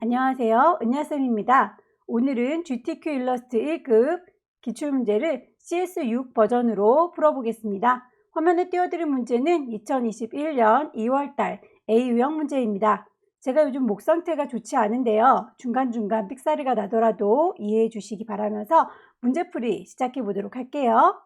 안녕하세요. 은야쌤입니다. 오늘은 GTQ 일러스트 1급 기출문제를 CS6 버전으로 풀어보겠습니다. 화면에 띄워드린 문제는 2021년 2월달 A유형 문제입니다. 제가 요즘 목 상태가 좋지 않은데요. 중간중간 삑사리가 나더라도 이해해 주시기 바라면서 문제풀이 시작해 보도록 할게요.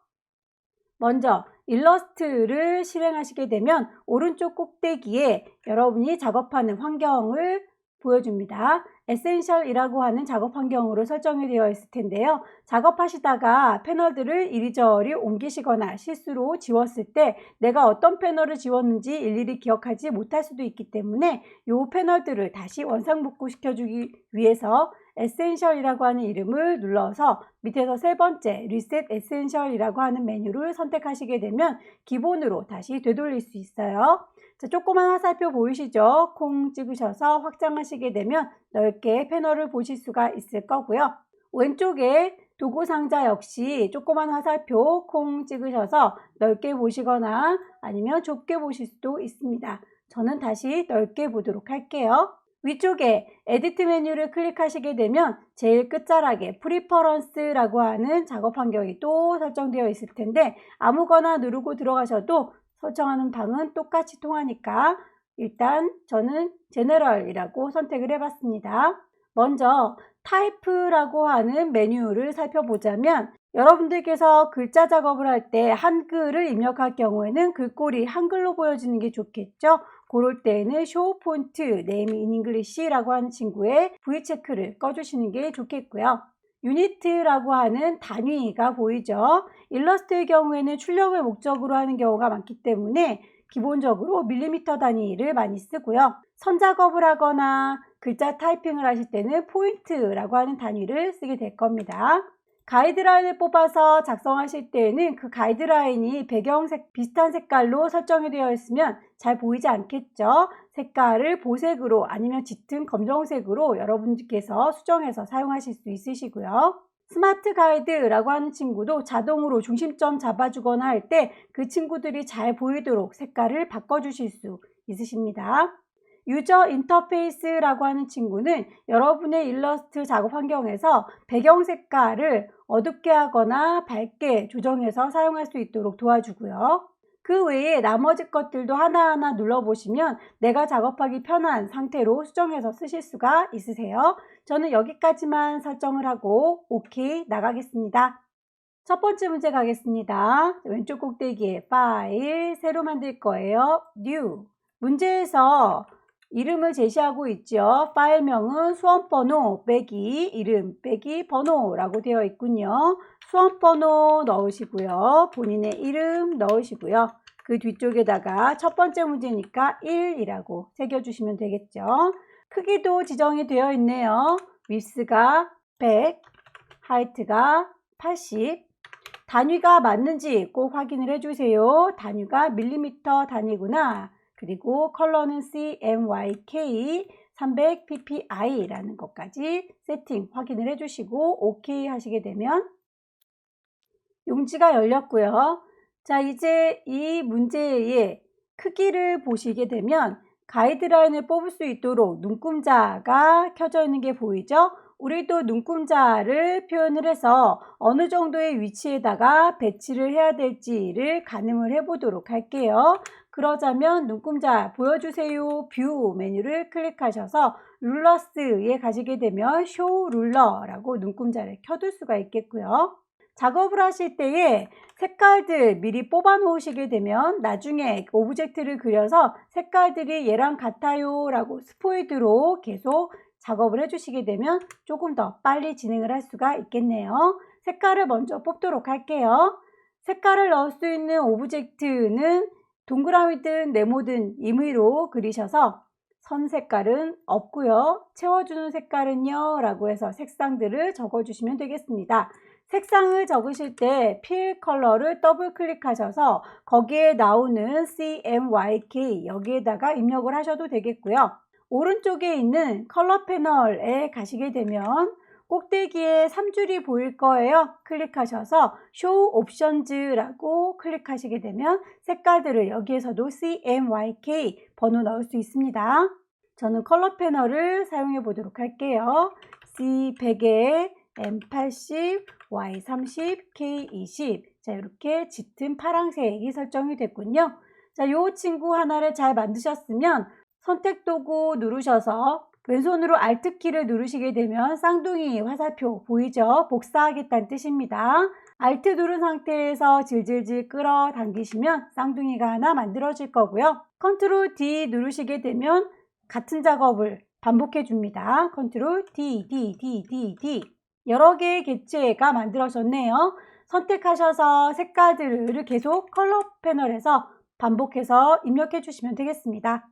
먼저 일러스트를 실행하시게 되면 오른쪽 꼭대기에 여러분이 작업하는 환경을 보여줍니다. 에센셜이라고 하는 작업 환경으로 설정이 되어 있을 텐데요. 작업하시다가 패널들을 이리저리 옮기시거나 실수로 지웠을 때 내가 어떤 패널을 지웠는지 일일이 기억하지 못할 수도 있기 때문에 이 패널들을 다시 원상복구시켜주기 위해서 에센셜이라고 하는 이름을 눌러서 밑에서 세 번째 리셋 에센셜이라고 하는 메뉴를 선택하시게 되면 기본으로 다시 되돌릴 수 있어요. 자, 조그만 화살표 보이시죠? 콩 찍으셔서 확장하시게 되면 넓게 패널을 보실 수가 있을 거고요. 왼쪽에 도구 상자 역시 조그만 화살표 콩 찍으셔서 넓게 보시거나 아니면 좁게 보실 수도 있습니다. 저는 다시 넓게 보도록 할게요. 위쪽에 에디트 메뉴를 클릭하시게 되면 제일 끝자락에 프리퍼런스라고 하는 작업 환경이 또 설정되어 있을 텐데 아무거나 누르고 들어가셔도 설정하는 방은 똑같이 통하니까 일단 저는 제너럴이라고 선택을 해봤습니다. 먼저 타입라고 하는 메뉴를 살펴보자면 여러분들께서 글자 작업을 할 때 한글을 입력할 경우에는 글꼴이 한글로 보여지는 게 좋겠죠. 그럴 때에는 Show Font Name in English라고 하는 친구의 V체크를 꺼주시는 게 좋겠고요. 유니트라고 하는 단위가 보이죠. 일러스트의 경우에는 출력을 목적으로 하는 경우가 많기 때문에 기본적으로 밀리미터 단위를 많이 쓰고요. 선 작업을 하거나 글자 타이핑을 하실 때는 포인트라고 하는 단위를 쓰게 될 겁니다. 가이드라인을 뽑아서 작성하실 때에는 그 가이드라인이 배경색 비슷한 색깔로 설정이 되어 있으면 잘 보이지 않겠죠. 색깔을 보색으로 아니면 짙은 검정색으로 여러분들께서 수정해서 사용하실 수 있으시고요. 스마트 가이드라고 하는 친구도 자동으로 중심점 잡아주거나 할 때 그 친구들이 잘 보이도록 색깔을 바꿔주실 수 있으십니다. 유저 인터페이스라고 하는 친구는 여러분의 일러스트 작업 환경에서 배경 색깔을 어둡게 하거나 밝게 조정해서 사용할 수 있도록 도와주고요. 그 외에 나머지 것들도 하나하나 눌러보시면 내가 작업하기 편한 상태로 수정해서 쓰실 수가 있으세요. 저는 여기까지만 설정을 하고 OK 나가겠습니다. 첫 번째 문제 가겠습니다. 왼쪽 꼭대기에 파일, 새로 만들 거예요. New. 문제에서 이름을 제시하고 있죠. 파일명은 수험번호 빼기 이름 빼기 번호라고 되어 있군요. 수험번호 넣으시고요. 본인의 이름 넣으시고요. 그 뒤쪽에다가 첫 번째 문제니까 1이라고 새겨주시면 되겠죠. 크기도 지정이 되어 있네요. 윗스가 100, 하이트가 80. 단위가 맞는지 꼭 확인을 해주세요. 단위가 밀리미터 단위구나. 그리고 컬러는 CMYK 300ppi라는 것까지 세팅 확인을 해주시고 OK 하시게 되면 용지가 열렸고요. 자, 이제 이 문제의 크기를 보시게 되면 가이드라인을 뽑을 수 있도록 눈금자가 켜져 있는 게 보이죠? 우리도 눈금자를 표현을 해서 어느 정도의 위치에다가 배치를 해야 될지를 가늠을 해보도록 할게요. 그러자면 눈금자 보여주세요 뷰 메뉴를 클릭하셔서 룰러스에 가시게 되면 쇼 룰러라고 눈금자를 켜둘 수가 있겠고요. 작업을 하실 때에 색깔들 미리 뽑아 놓으시게 되면 나중에 오브젝트를 그려서 색깔들이 얘랑 같아요 라고 스포이드로 계속 작업을 해주시게 되면 조금 더 빨리 진행을 할 수가 있겠네요. 색깔을 먼저 뽑도록 할게요. 색깔을 넣을 수 있는 오브젝트는 동그라미든 네모든 임의로 그리셔서 선 색깔은 없고요. 채워주는 색깔은요 라고 해서 색상들을 적어주시면 되겠습니다. 색상을 적으실 때 필 컬러를 더블 클릭하셔서 거기에 나오는 CMYK 여기에다가 입력을 하셔도 되겠고요. 오른쪽에 있는 컬러 패널에 가시게 되면 꼭대기에 3줄이 보일 거예요. 클릭하셔서 Show Options라고 클릭하시게 되면 색깔들을 여기에서도 CMYK 번호 넣을 수 있습니다. 저는 컬러 패널을 사용해 보도록 할게요. C100에 M80, Y30, K20. 자, 이렇게 짙은 파란색이 설정이 됐군요. 자, 이 친구 하나를 잘 만드셨으면 선택 도구 누르셔서 왼손으로 Alt키를 누르시게 되면 쌍둥이 화살표 보이죠? 복사하겠다는 뜻입니다. Alt 누른 상태에서 질질질 끌어당기시면 쌍둥이가 하나 만들어질 거고요. Ctrl D 누르시게 되면 같은 작업을 반복해 줍니다. Ctrl D, D, D, D, D. 여러 개의 객체가 만들어졌네요. 선택하셔서 색깔들을 계속 컬러 패널에서 반복해서 입력해 주시면 되겠습니다.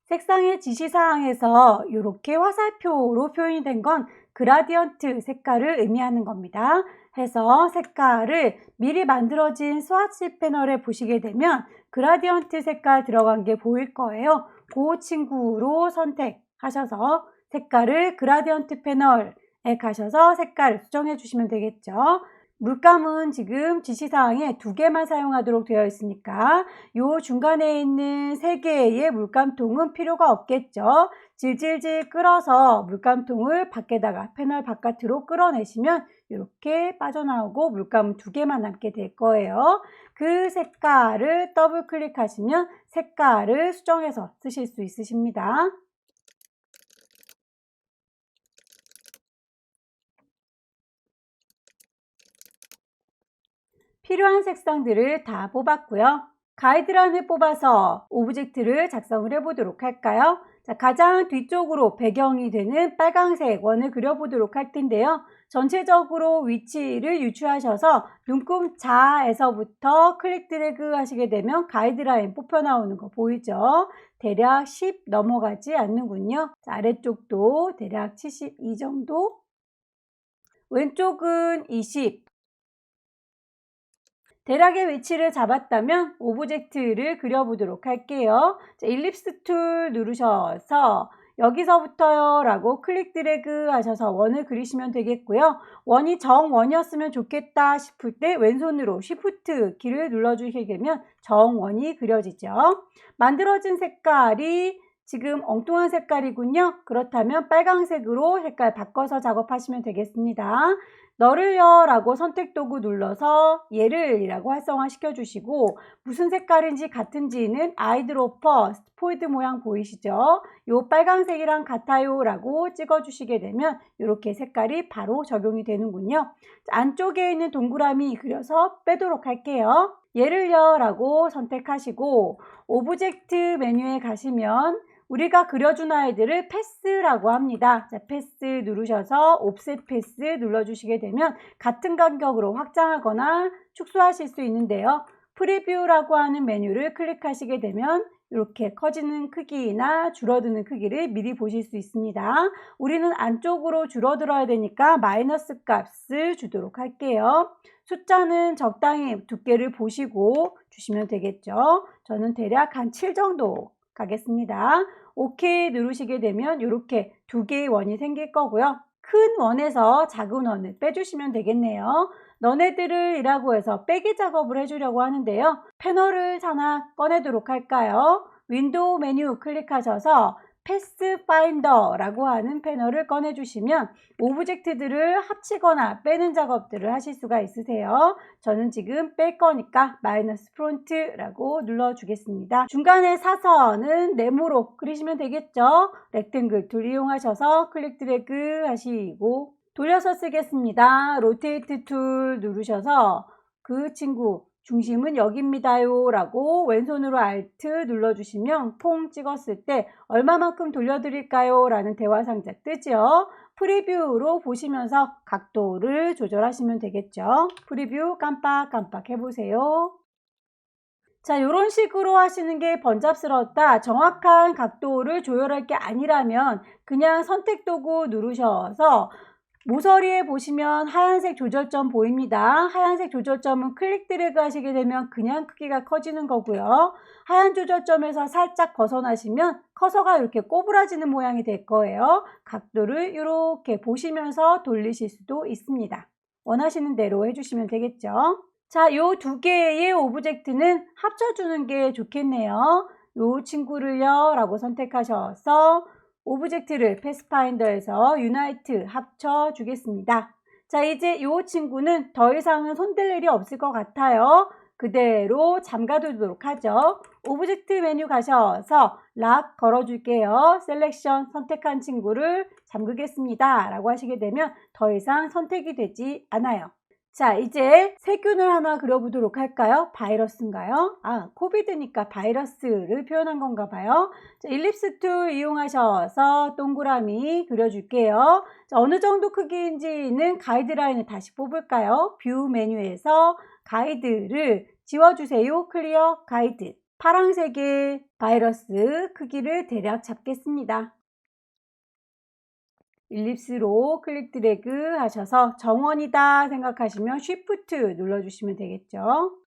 색상의 지시사항에서 이렇게 화살표로 표현이 된 건 그라디언트 색깔을 의미하는 겁니다. 해서 색깔을 미리 만들어진 스와치 패널에 보시게 되면 그라디언트 색깔 들어간 게 보일 거예요. 그 친구로 선택하셔서 색깔을 그라디언트 패널에 가셔서 색깔을 수정해 주시면 되겠죠. 물감은 지금 지시사항에 2개만 사용하도록 되어 있으니까 요 중간에 있는 3개의 물감통은 필요가 없겠죠. 질질질 끌어서 물감통을 밖에다가 패널 바깥으로 끌어내시면 이렇게 빠져나오고 물감은 2개만 남게 될 거예요. 그 색깔을 더블 클릭하시면 색깔을 수정해서 쓰실 수 있으십니다. 필요한 색상들을 다 뽑았고요. 가이드란을 뽑아서 오브젝트를 작성을 해보도록 할까요? 자, 가장 뒤쪽으로 배경이 되는 빨강색 원을 그려보도록 할 텐데요. 전체적으로 위치를 유추하셔서 눈금자에서부터 클릭 드래그 하시게 되면 가이드라인 뽑혀 나오는 거 보이죠? 대략 10 넘어가지 않는군요. 자, 아래쪽도 대략 72 정도, 왼쪽은 20, 대략의 위치를 잡았다면 오브젝트를 그려보도록 할게요. 자, 일립스 툴 누르셔서 여기서부터요 라고 클릭 드래그 하셔서 원을 그리시면 되겠고요. 원이 정원이었으면 좋겠다 싶을 때 왼손으로 Shift 키를 눌러주시게 되면 정원이 그려지죠. 만들어진 색깔이 지금 엉뚱한 색깔이군요. 그렇다면 빨강색으로 색깔 바꿔서 작업하시면 되겠습니다. 너를요 라고 선택 도구 눌러서 얘를 이라고 활성화 시켜주시고 무슨 색깔인지 같은지는 아이드로퍼 스포이드 모양 보이시죠? 요 빨강색이랑 같아요 라고 찍어주시게 되면 이렇게 색깔이 바로 적용이 되는군요. 안쪽에 있는 동그라미 그려서 빼도록 할게요. 얘를요 라고 선택하시고 오브젝트 메뉴에 가시면 우리가 그려준 아이들을 패스라고 합니다. 자, 패스 누르셔서 옵셋 패스 눌러주시게 되면 같은 간격으로 확장하거나 축소하실 수 있는데요. 프리뷰라고 하는 메뉴를 클릭하시게 되면 이렇게 커지는 크기나 줄어드는 크기를 미리 보실 수 있습니다. 우리는 안쪽으로 줄어들어야 되니까 마이너스 값을 주도록 할게요. 숫자는 적당히 두께를 보시고 주시면 되겠죠. 저는 대략 한 7 정도 가겠습니다. OK 누르시게 되면 이렇게 2개의 원이 생길 거고요. 큰 원에서 작은 원을 빼주시면 되겠네요. 너네들을 이라고 해서 빼기 작업을 해주려고 하는데요. 패널을 하나 꺼내도록 할까요? 윈도우 메뉴 클릭하셔서 패스 파인더라고 하는 패널을 꺼내주시면 오브젝트들을 합치거나 빼는 작업들을 하실 수가 있으세요. 저는 지금 뺄 거니까 마이너스 프론트라고 눌러주겠습니다. 중간에 사선은 네모로 그리시면 되겠죠. 렉탱글 툴 이용하셔서 클릭 드래그 하시고 돌려서 쓰겠습니다. 로테이트 툴 누르셔서 그 친구 중심은 여기입니다요 라고 왼손으로 Alt 눌러주시면 퐁 찍었을 때 얼마만큼 돌려드릴까요? 라는 대화 상자 뜨죠. 프리뷰로 보시면서 각도를 조절하시면 되겠죠. 프리뷰 깜빡깜빡 해보세요. 자, 이런 식으로 하시는 게 번잡스럽다. 정확한 각도를 조절할 게 아니라면 그냥 선택 도구 누르셔서 모서리에 보시면 하얀색 조절점 보입니다. 하얀색 조절점은 클릭 드래그 하시게 되면 그냥 크기가 커지는 거고요. 하얀 조절점에서 살짝 벗어나시면 커서가 이렇게 꼬부라지는 모양이 될 거예요. 각도를 이렇게 보시면서 돌리실 수도 있습니다. 원하시는 대로 해주시면 되겠죠. 자, 요 두 개의 오브젝트는 합쳐주는 게 좋겠네요. 요 친구를요 라고 선택하셔서 오브젝트를 패스파인더에서 유나이트 합쳐 주겠습니다. 자, 이제 요 친구는 더 이상은 손댈 일이 없을 것 같아요. 그대로 잠가두도록 하죠. 오브젝트 메뉴 가셔서 락 걸어줄게요. 셀렉션 선택한 친구를 잠그겠습니다 라고 하시게 되면 더 이상 선택이 되지 않아요. 자, 이제 세균을 하나 그려보도록 할까요? 바이러스인가요? 코비드니까 바이러스를 표현한 건가 봐요. 자, 일립스 툴 이용하셔서 동그라미 그려줄게요. 자, 어느 정도 크기인지는 가이드라인을 다시 뽑을까요? 뷰 메뉴에서 가이드를 지워주세요. 클리어 가이드. 파란색의 바이러스 크기를 대략 잡겠습니다. 일립스로 클릭 드래그 하셔서 정원이다 생각하시면 쉬프트 눌러주시면 되겠죠.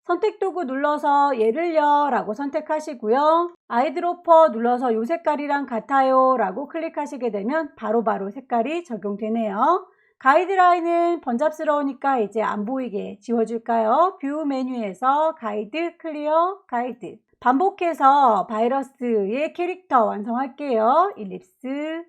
선택 도구 눌러서 얘를요 라고 선택하시고요. 아이드로퍼 눌러서 요 색깔이랑 같아요 라고 클릭하시게 되면 바로바로 색깔이 적용되네요. 가이드라인은 번잡스러우니까 이제 안 보이게 지워줄까요? 뷰 메뉴에서 가이드 클리어 가이드. 반복해서 바이러스의 캐릭터 완성할게요. 일립스.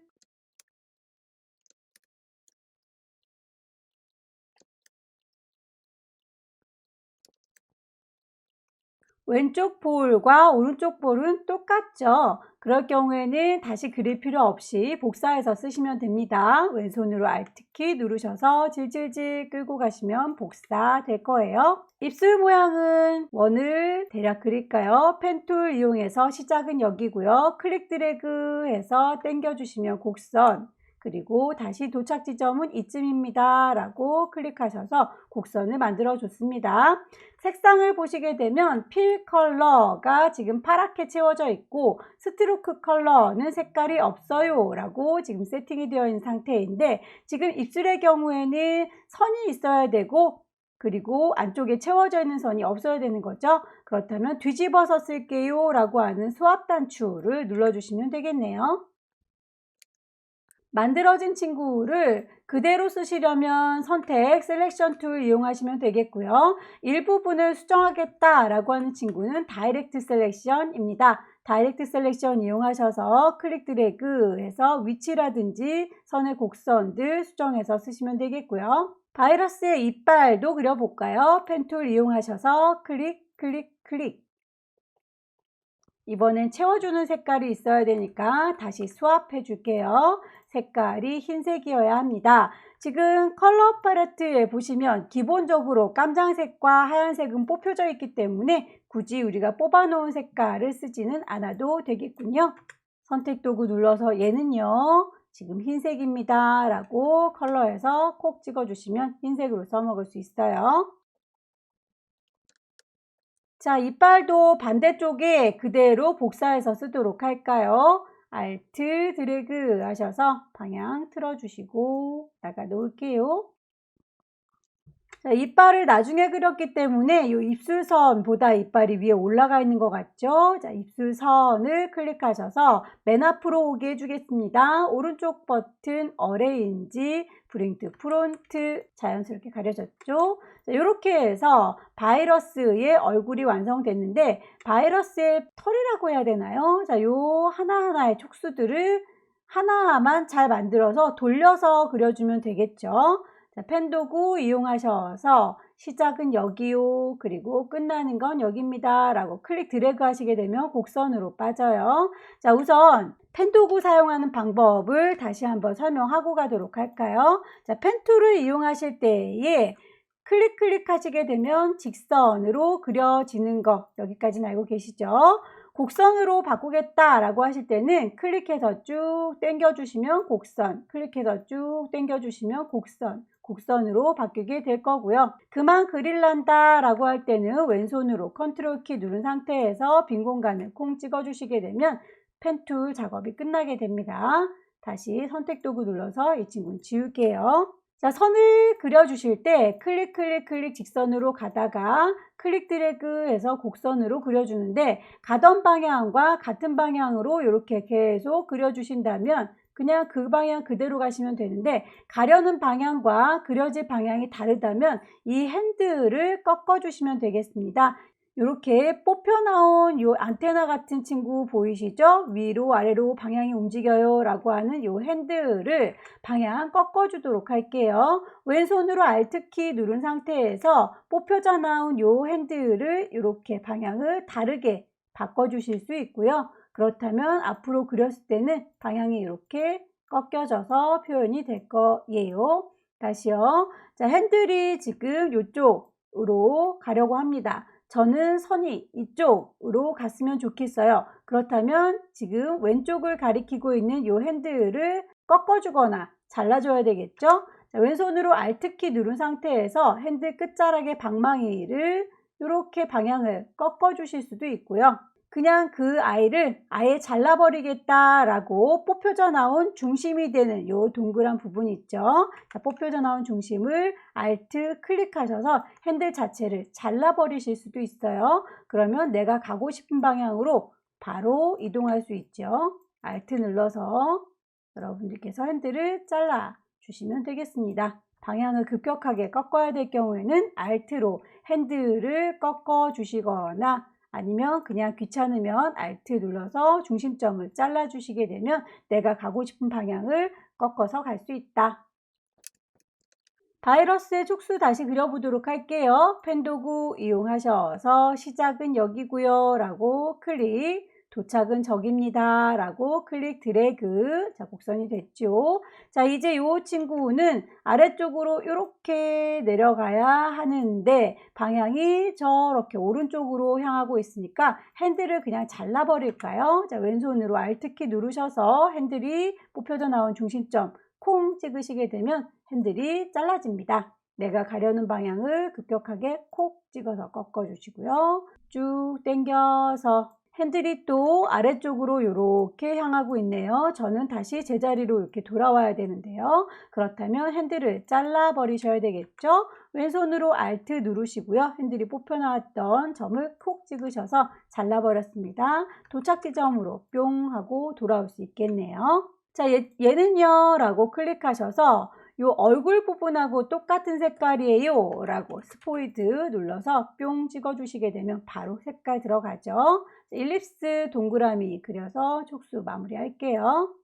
왼쪽 볼과 오른쪽 볼은 똑같죠. 그럴 경우에는 다시 그릴 필요 없이 복사해서 쓰시면 됩니다. 왼손으로 Alt키 누르셔서 질질질 끌고 가시면 복사 될 거예요. 입술 모양은 원을 대략 그릴까요? 펜툴 이용해서 시작은 여기고요. 클릭 드래그 해서 당겨주시면 곡선, 그리고 다시 도착 지점은 이쯤입니다 라고 클릭하셔서 곡선을 만들어 줬습니다. 색상을 보시게 되면 필 컬러가 지금 파랗게 채워져 있고 스트로크 컬러는 색깔이 없어요 라고 지금 세팅이 되어 있는 상태인데, 지금 입술의 경우에는 선이 있어야 되고 그리고 안쪽에 채워져 있는 선이 없어야 되는 거죠. 그렇다면 뒤집어서 쓸게요 라고 하는 수압 단추를 눌러주시면 되겠네요. 만들어진 친구를 그대로 쓰시려면 선택 셀렉션 툴 이용하시면 되겠고요. 일부분을 수정하겠다 라고 하는 친구는 다이렉트 셀렉션입니다. 다이렉트 셀렉션 이용하셔서 클릭 드래그 해서 위치라든지 선의 곡선들 수정해서 쓰시면 되겠고요. 바이러스의 이빨도 그려볼까요? 펜툴 이용하셔서 클릭 클릭 클릭. 이번엔 채워주는 색깔이 있어야 되니까 다시 스왑해 줄게요. 색깔이 흰색이어야 합니다. 지금 컬러 팔레트에 보시면 기본적으로 깜장색과 하얀색은 뽑혀져 있기 때문에 굳이 우리가 뽑아 놓은 색깔을 쓰지는 않아도 되겠군요. 선택 도구 눌러서 얘는요 지금 흰색입니다 라고 컬러에서 콕 찍어 주시면 흰색으로 써먹을 수 있어요. 자, 이빨도 반대쪽에 그대로 복사해서 쓰도록 할까요? Alt 드래그 하셔서 방향 틀어주시고 나가 놓을게요. 자, 이빨을 나중에 그렸기 때문에 이 입술선보다 이빨이 위에 올라가 있는 것 같죠? 자, 입술선을 클릭하셔서 맨 앞으로 오게 해주겠습니다. 오른쪽 버튼 어레인지 브링 투 프론트 자연스럽게 가려졌죠? 자, 이렇게 해서 바이러스의 얼굴이 완성됐는데 바이러스의 털이라고 해야 되나요? 자, 요 하나하나의 촉수들을 하나만 잘 만들어서 돌려서 그려주면 되겠죠? 자, 펜 도구 이용하셔서 시작은 여기요 그리고 끝나는 건 여기입니다 라고 클릭 드래그 하시게 되면 곡선으로 빠져요. 자, 우선 펜 도구 사용하는 방법을 다시 한번 설명하고 가도록 할까요? 자, 펜 툴을 이용하실 때에 클릭 하시게 되면 직선으로 그려지는 거 여기까지는 알고 계시죠? 곡선으로 바꾸겠다 라고 하실 때는 클릭해서 쭉 당겨 주시면 곡선, 클릭해서 쭉 당겨 주시면 곡선, 곡선으로 바뀌게 될 거고요. 그만 그릴란다 라고 할 때는 왼손으로 컨트롤 키 누른 상태에서 빈 공간을 콩 찍어 주시게 되면 펜툴 작업이 끝나게 됩니다. 다시 선택 도구 눌러서 이 친구는 지울게요. 자, 선을 그려주실 때 클릭 클릭 클릭 직선으로 가다가 클릭 드래그 해서 곡선으로 그려주는데 가던 방향과 같은 방향으로 이렇게 계속 그려주신다면 그냥 그 방향 그대로 가시면 되는데 가려는 방향과 그려질 방향이 다르다면 이 핸들을 꺾어 주시면 되겠습니다. 이렇게 뽑혀 나온 요 안테나 같은 친구 보이시죠? 위로 아래로 방향이 움직여요 라고 하는 요 핸들을 방향 꺾어 주도록 할게요. 왼손으로 Alt키 누른 상태에서 뽑혀져 나온 요 핸들을 이렇게 방향을 다르게 바꿔 주실 수 있고요. 그렇다면 앞으로 그렸을 때는 방향이 이렇게 꺾여져서 표현이 될 거예요. 다시요. 자, 핸들이 지금 이쪽으로 가려고 합니다. 저는 선이 이쪽으로 갔으면 좋겠어요. 그렇다면 지금 왼쪽을 가리키고 있는 이 핸들을 꺾어주거나 잘라줘야 되겠죠? 자, 왼손으로 Alt키 누른 상태에서 핸들 끝자락의 방망이를 이렇게 방향을 꺾어주실 수도 있고요. 그냥 그 아이를 아예 잘라버리겠다라고 뽑혀져 나온 중심이 되는 요 동그란 부분 있죠. 자, 뽑혀져 나온 중심을 Alt 클릭하셔서 핸들 자체를 잘라버리실 수도 있어요. 그러면 내가 가고 싶은 방향으로 바로 이동할 수 있죠. Alt 눌러서 여러분들께서 핸들을 잘라 주시면 되겠습니다. 방향을 급격하게 꺾어야 될 경우에는 Alt로 핸들을 꺾어 주시거나 아니면 그냥 귀찮으면 Alt 눌러서 중심점을 잘라 주시게 되면 내가 가고 싶은 방향을 꺾어서 갈 수 있다. 바이러스의 촉수 다시 그려보도록 할게요. 펜 도구 이용하셔서 시작은 여기고요 라고 클릭, 도착은 저깁니다 라고 클릭 드래그. 자, 곡선이 됐죠. 자, 이제 이 친구는 아래쪽으로 이렇게 내려가야 하는데 방향이 저렇게 오른쪽으로 향하고 있으니까 핸들을 그냥 잘라버릴까요? 자, 왼손으로 Alt키 누르셔서 핸들이 뽑혀져 나온 중심점 콩 찍으시게 되면 핸들이 잘라집니다. 내가 가려는 방향을 급격하게 콕 찍어서 꺾어 주시고요. 쭉 당겨서 핸들이 또 아래쪽으로 이렇게 향하고 있네요. 저는 다시 제자리로 이렇게 돌아와야 되는데요. 그렇다면 핸들을 잘라 버리셔야 되겠죠. 왼손으로 Alt 누르시고요. 핸들이 뽑혀 나왔던 점을 콕 찍으셔서 잘라 버렸습니다. 도착 지점으로 뿅 하고 돌아올 수 있겠네요. 자, 얘는요 라고 클릭하셔서 요 얼굴 부분하고 똑같은 색깔이에요 라고 스포이드 눌러서 뿅 찍어 주시게 되면 바로 색깔 들어가죠. 일립스 동그라미 그려서 촉수 마무리 할게요.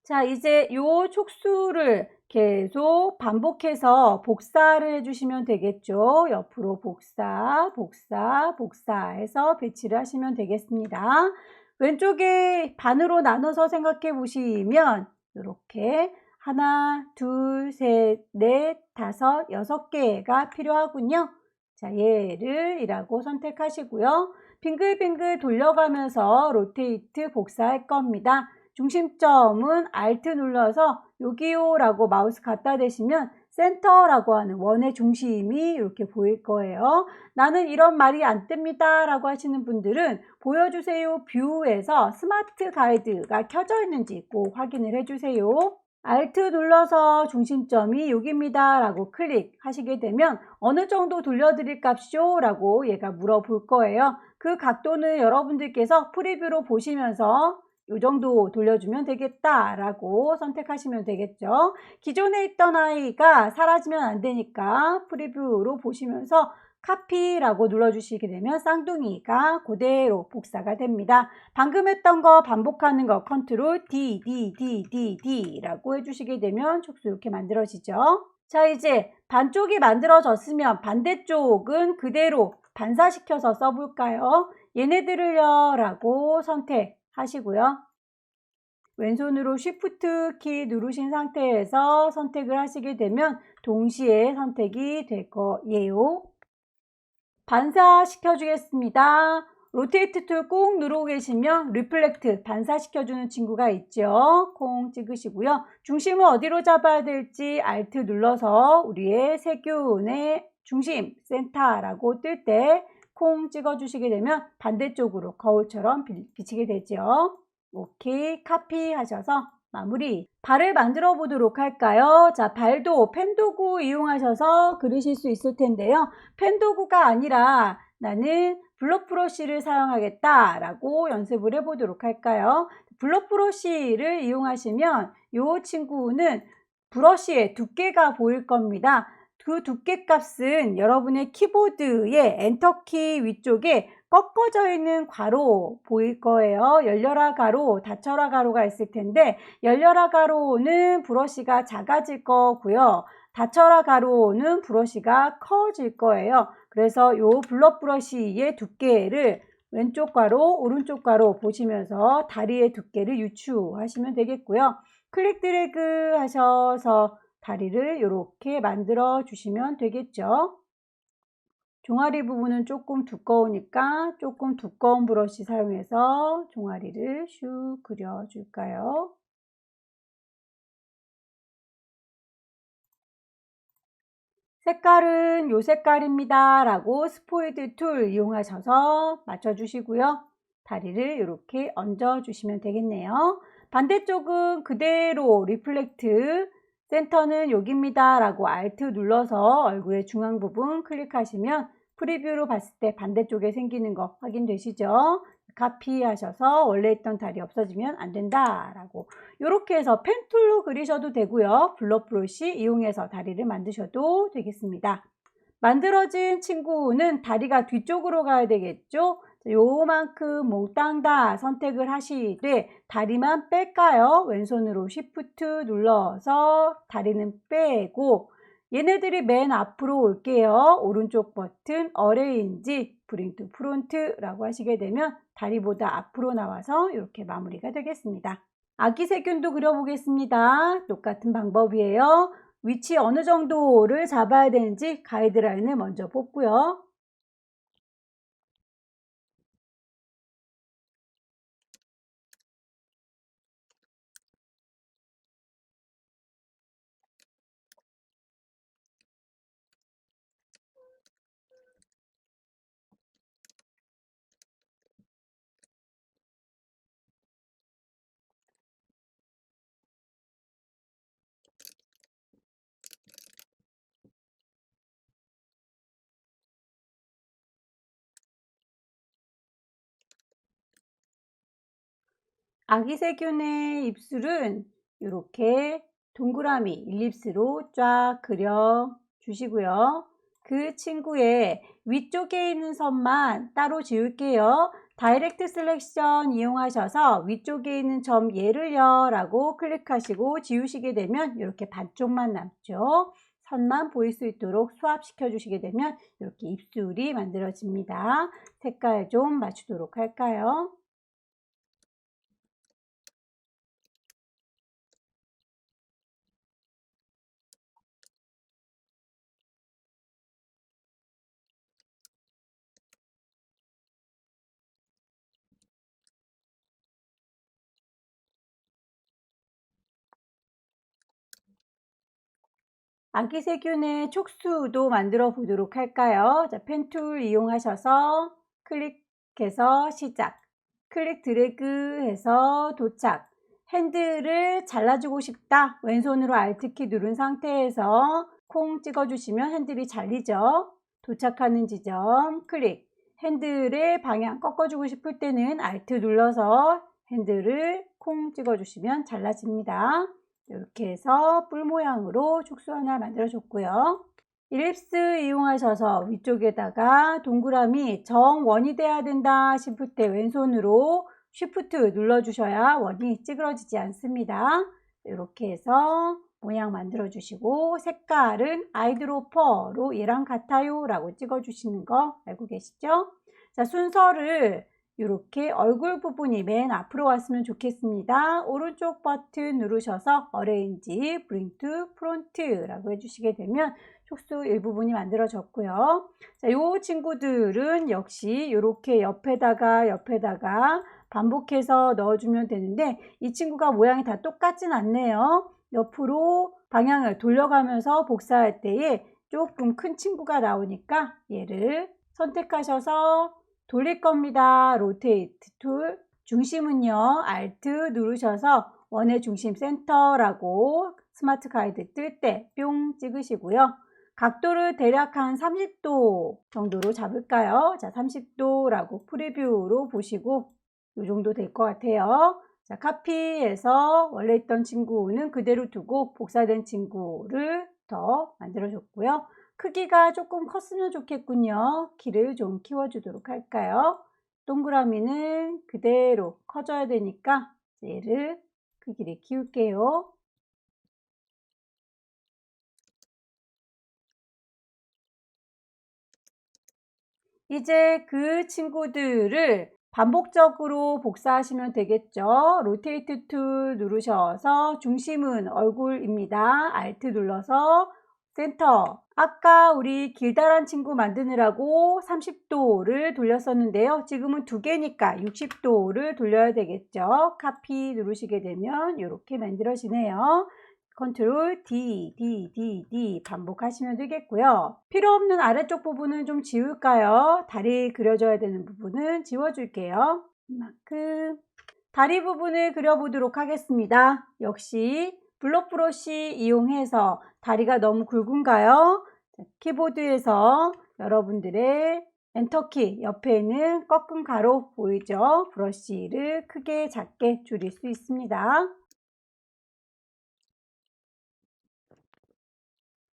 자, 이제 요 촉수를 계속 반복해서 복사를 해주시면 되겠죠. 옆으로 복사, 복사, 복사해서 배치를 하시면 되겠습니다. 왼쪽에 반으로 나눠서 생각해 보시면 이렇게 하나, 둘, 셋, 넷, 다섯, 6개가 필요하군요. 자, 얘를 이라고 선택하시고요. 빙글빙글 돌려가면서 로테이트 복사할 겁니다. 중심점은 Alt 눌러서 여기요 라고 마우스 갖다 대시면 센터라고 하는 원의 중심이 이렇게 보일 거예요. 나는 이런 말이 안 뜹니다 라고 하시는 분들은 보여주세요 뷰에서 스마트 가이드가 켜져 있는지 꼭 확인을 해주세요. Alt 눌러서 중심점이 여기입니다 라고 클릭하시게 되면 어느 정도 돌려드릴 값이죠? 라고 얘가 물어볼 거예요. 그 각도는 여러분들께서 프리뷰로 보시면서 이 정도 돌려주면 되겠다 라고 선택하시면 되겠죠. 기존에 있던 아이가 사라지면 안 되니까 프리뷰로 보시면서 카피라고 눌러주시게 되면 쌍둥이가 그대로 복사가 됩니다. 방금 했던 거 반복하는 거 컨트롤 D, D, D, D, D 라고 해주시게 되면 촉수 이렇게 만들어지죠. 자, 이제 반쪽이 만들어졌으면 반대쪽은 그대로 반사시켜서 써볼까요? 얘네들을요 라고 선택하시고요. 왼손으로 Shift 키 누르신 상태에서 선택을 하시게 되면 동시에 선택이 될 거예요. 반사시켜 주겠습니다. 로테이트 툴 꾹 누르고 계시면 리플렉트 반사시켜주는 친구가 있죠. 콩 찍으시고요. 중심을 어디로 잡아야 될지 Alt 눌러서 우리의 세균의 중심 센터라고 뜰 때 콩 찍어주시게 되면 반대쪽으로 거울처럼 비치게 되죠. 오케이 카피 하셔서 마무리. 발을 만들어 보도록 할까요? 자, 발도 펜도구 이용하셔서 그리실 수 있을 텐데요. 펜도구가 아니라 나는 블럭 브러쉬를 사용하겠다 라고 연습을 해 보도록 할까요? 블럭 브러쉬를 이용하시면 이 친구는 브러쉬의 두께가 보일 겁니다. 그 두께 값은 여러분의 키보드의 엔터키 위쪽에 꺾어져 있는 괄호 보일 거예요. 열려라 가로, 닫혀라 가로가 있을 텐데 열려라 가로는 브러쉬가 작아질 거고요. 닫혀라 가로는 브러쉬가 커질 거예요. 그래서 이 블럭 브러쉬의 두께를 왼쪽 가로, 오른쪽 가로 보시면서 다리의 두께를 유추하시면 되겠고요. 클릭 드래그 하셔서 다리를 이렇게 만들어 주시면 되겠죠. 종아리 부분은 조금 두꺼우니까 조금 두꺼운 브러쉬 사용해서 종아리를 슉 그려줄까요? 색깔은 요 색깔입니다 라고 스포이드 툴 이용하셔서 맞춰주시고요. 다리를 이렇게 얹어 주시면 되겠네요. 반대쪽은 그대로 리플렉트, 센터는 여기입니다 라고 Alt 눌러서 얼굴의 중앙 부분 클릭하시면 프리뷰로 봤을 때 반대쪽에 생기는 거 확인되시죠? 카피하셔서 원래 있던 다리 없어지면 안 된다 라고 이렇게 해서 펜툴로 그리셔도 되고요. 블럭 브러쉬 이용해서 다리를 만드셔도 되겠습니다. 만들어진 친구는 다리가 뒤쪽으로 가야 되겠죠. 요만큼 몽땅 다 선택을 하시되 다리만 뺄까요? 왼손으로 Shift 눌러서 다리는 빼고 얘네들이 맨 앞으로 올게요. 오른쪽 버튼 어레인지 브링 투 프론트라고 하시게 되면 다리보다 앞으로 나와서 이렇게 마무리가 되겠습니다. 아기 세균도 그려보겠습니다. 똑같은 방법이에요. 위치 어느 정도를 잡아야 되는지 가이드라인을 먼저 뽑고요. 아기 세균의 입술은 이렇게 동그라미 일립스로 쫙 그려 주시고요. 그 친구의 위쪽에 있는 선만 따로 지울게요. 다이렉트 셀렉션 이용하셔서 위쪽에 있는 점 얘를요 라고 클릭하시고 지우시게 되면 이렇게 반쪽만 남죠. 선만 보일 수 있도록 수압시켜 주시게 되면 이렇게 입술이 만들어집니다. 색깔 좀 맞추도록 할까요? 아기 세균의 촉수도 만들어 보도록 할까요? 자, 펜 툴 이용하셔서 클릭해서 시작, 클릭 드래그 해서 도착, 핸들을 잘라주고 싶다. 왼손으로 Alt키 누른 상태에서 콩 찍어주시면 핸들이 잘리죠. 도착하는 지점 클릭, 핸들의 방향 꺾어주고 싶을 때는 Alt 눌러서 핸들을 콩 찍어주시면 잘라집니다. 이렇게 해서 뿔 모양으로 촉수 하나 만들어 줬고요. 일립스 이용하셔서 위쪽에다가 동그라미 정원이 돼야 된다 싶을 때 왼손으로 Shift 눌러 주셔야 원이 찌그러지지 않습니다. 이렇게 해서 모양 만들어 주시고 색깔은 아이드로퍼로 얘랑 같아요 라고 찍어 주시는 거 알고 계시죠? 자, 순서를 이렇게 얼굴 부분이 맨 앞으로 왔으면 좋겠습니다. 오른쪽 버튼 누르셔서 어레인지 브링 투 프론트라고 해주시게 되면 촉수 일부분이 만들어졌고요. 자, 요 친구들은 역시 이렇게 옆에다가 반복해서 넣어주면 되는데 이 친구가 모양이 다 똑같진 않네요. 옆으로 방향을 돌려가면서 복사할 때에 조금 큰 친구가 나오니까 얘를 선택하셔서 돌릴 겁니다. 로테이트 툴. 중심은요, Alt 누르셔서 원의 중심 센터라고 스마트 가이드 뜰 때 뿅 찍으시고요. 각도를 대략 한 30도 정도로 잡을까요? 자, 30도라고 프리뷰로 보시고 이 정도 될 것 같아요. 자, 카피해서 원래 있던 친구는 그대로 두고 복사된 친구를 더 만들어줬고요. 크기가 조금 컸으면 좋겠군요. 키를 좀 키워주도록 할까요? 동그라미는 그대로 커져야 되니까 얘를 크기를 키울게요. 이제 그 친구들을 반복적으로 복사하시면 되겠죠. 로테이트 툴 누르셔서 중심은 얼굴입니다. Alt 눌러서 센터. 아까 우리 길다란 친구 만드느라고 30도를 돌렸었는데요. 지금은 두 개니까 60도를 돌려야 되겠죠. 카피 누르시게 되면 이렇게 만들어지네요. 컨트롤 D 반복하시면 되겠고요. 필요 없는 아래쪽 부분은 좀 지울까요? 다리 그려줘야 되는 부분은 지워줄게요. 이만큼. 다리 부분을 그려보도록 하겠습니다. 역시 블록 브러쉬 이용해서 다리가 너무 굵은가요? 키보드에서 여러분들의 엔터키 옆에는 꺾은 가로 보이죠? 브러쉬를 크게 작게 줄일 수 있습니다.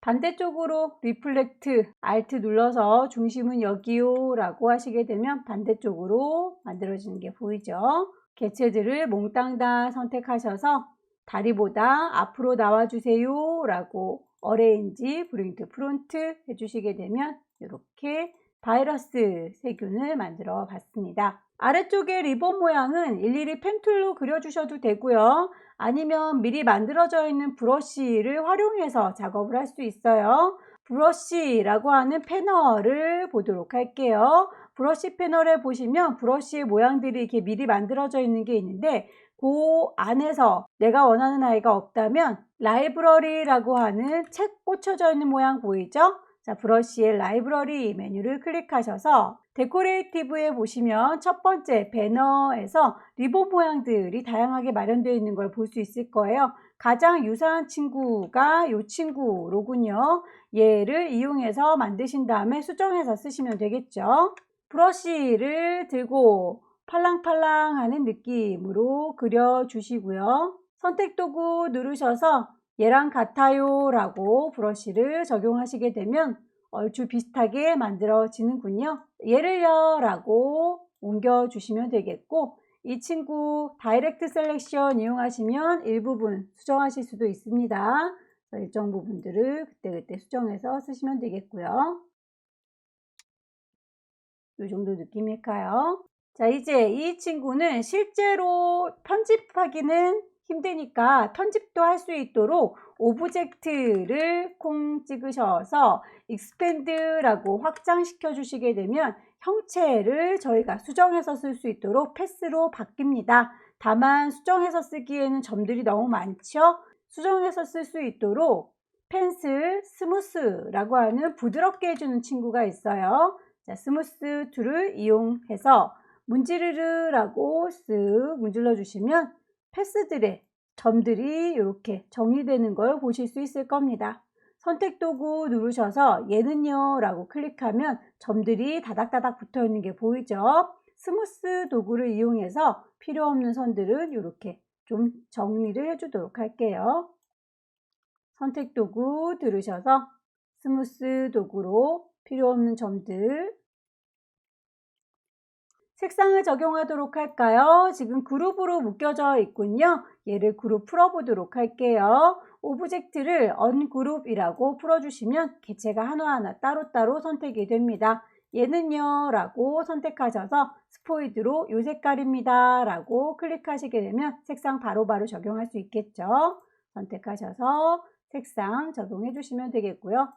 반대쪽으로 리플렉트 Alt 눌러서 중심은 여기요 라고 하시게 되면 반대쪽으로 만들어지는 게 보이죠. 개체들을 몽땅 다 선택하셔서 다리보다 앞으로 나와주세요 라고 어레인지 브링 투 프론트 해주시게 되면 이렇게 바이러스 세균을 만들어 봤습니다. 아래쪽에 리본 모양은 일일이 펜툴로 그려주셔도 되고요. 아니면 미리 만들어져 있는 브러쉬를 활용해서 작업을 할 수 있어요. 브러쉬라고 하는 패널을 보도록 할게요. 브러쉬 패널에 보시면 브러쉬의 모양들이 이렇게 미리 만들어져 있는 게 있는데 그 안에서 내가 원하는 아이가 없다면 라이브러리라고 하는 책 꽂혀져 있는 모양 보이죠? 자, 브러쉬의 라이브러리 메뉴를 클릭하셔서 데코레이티브에 보시면 첫 번째 배너에서 리본 모양들이 다양하게 마련되어 있는 걸 볼 수 있을 거예요. 가장 유사한 친구가 이 친구로군요. 얘를 이용해서 만드신 다음에 수정해서 쓰시면 되겠죠. 브러쉬를 들고 팔랑팔랑 하는 느낌으로 그려주시고요. 선택 도구 누르셔서 얘랑 같아요 라고 브러쉬를 적용하시게 되면 얼추 비슷하게 만들어지는군요. 얘를요 라고 옮겨주시면 되겠고 이 친구 다이렉트 셀렉션 이용하시면 일부분 수정하실 수도 있습니다. 일정 부분들을 그때그때 수정해서 쓰시면 되겠고요. 이 정도 느낌일까요? 자, 이제 이 친구는 실제로 편집하기는 힘드니까 편집도 할 수 있도록 오브젝트를 콩 찍으셔서 익스펜드라고 확장시켜 주시게 되면 형체를 저희가 수정해서 쓸 수 있도록 패스로 바뀝니다. 다만 수정해서 쓰기에는 점들이 너무 많죠? 수정해서 쓸 수 있도록 펜슬 스무스라고 하는 부드럽게 해주는 친구가 있어요. 자, 스무스 툴을 이용해서 문지르르라고 쓱 문질러 주시면 패스들의 점들이 이렇게 정리되는 걸 보실 수 있을 겁니다. 선택 도구 누르셔서 얘는요 라고 클릭하면 점들이 다닥다닥 붙어 있는 게 보이죠. 스무스 도구를 이용해서 필요 없는 선들은 이렇게 좀 정리를 해주도록 할게요. 선택 도구 누르셔서 스무스 도구로 필요 없는 점들 색상을 적용하도록 할까요? 지금 그룹으로 묶여져 있군요. 얘를 그룹 풀어보도록 할게요. 오브젝트를 언그룹이라고 풀어주시면 개체가 하나하나 따로따로 선택이 됩니다. 얘는요 라고 선택하셔서 스포이드로 이 색깔입니다 라고 클릭하시게 되면 색상 바로바로 적용할 수 있겠죠. 선택하셔서 색상 적용해 주시면 되겠고요.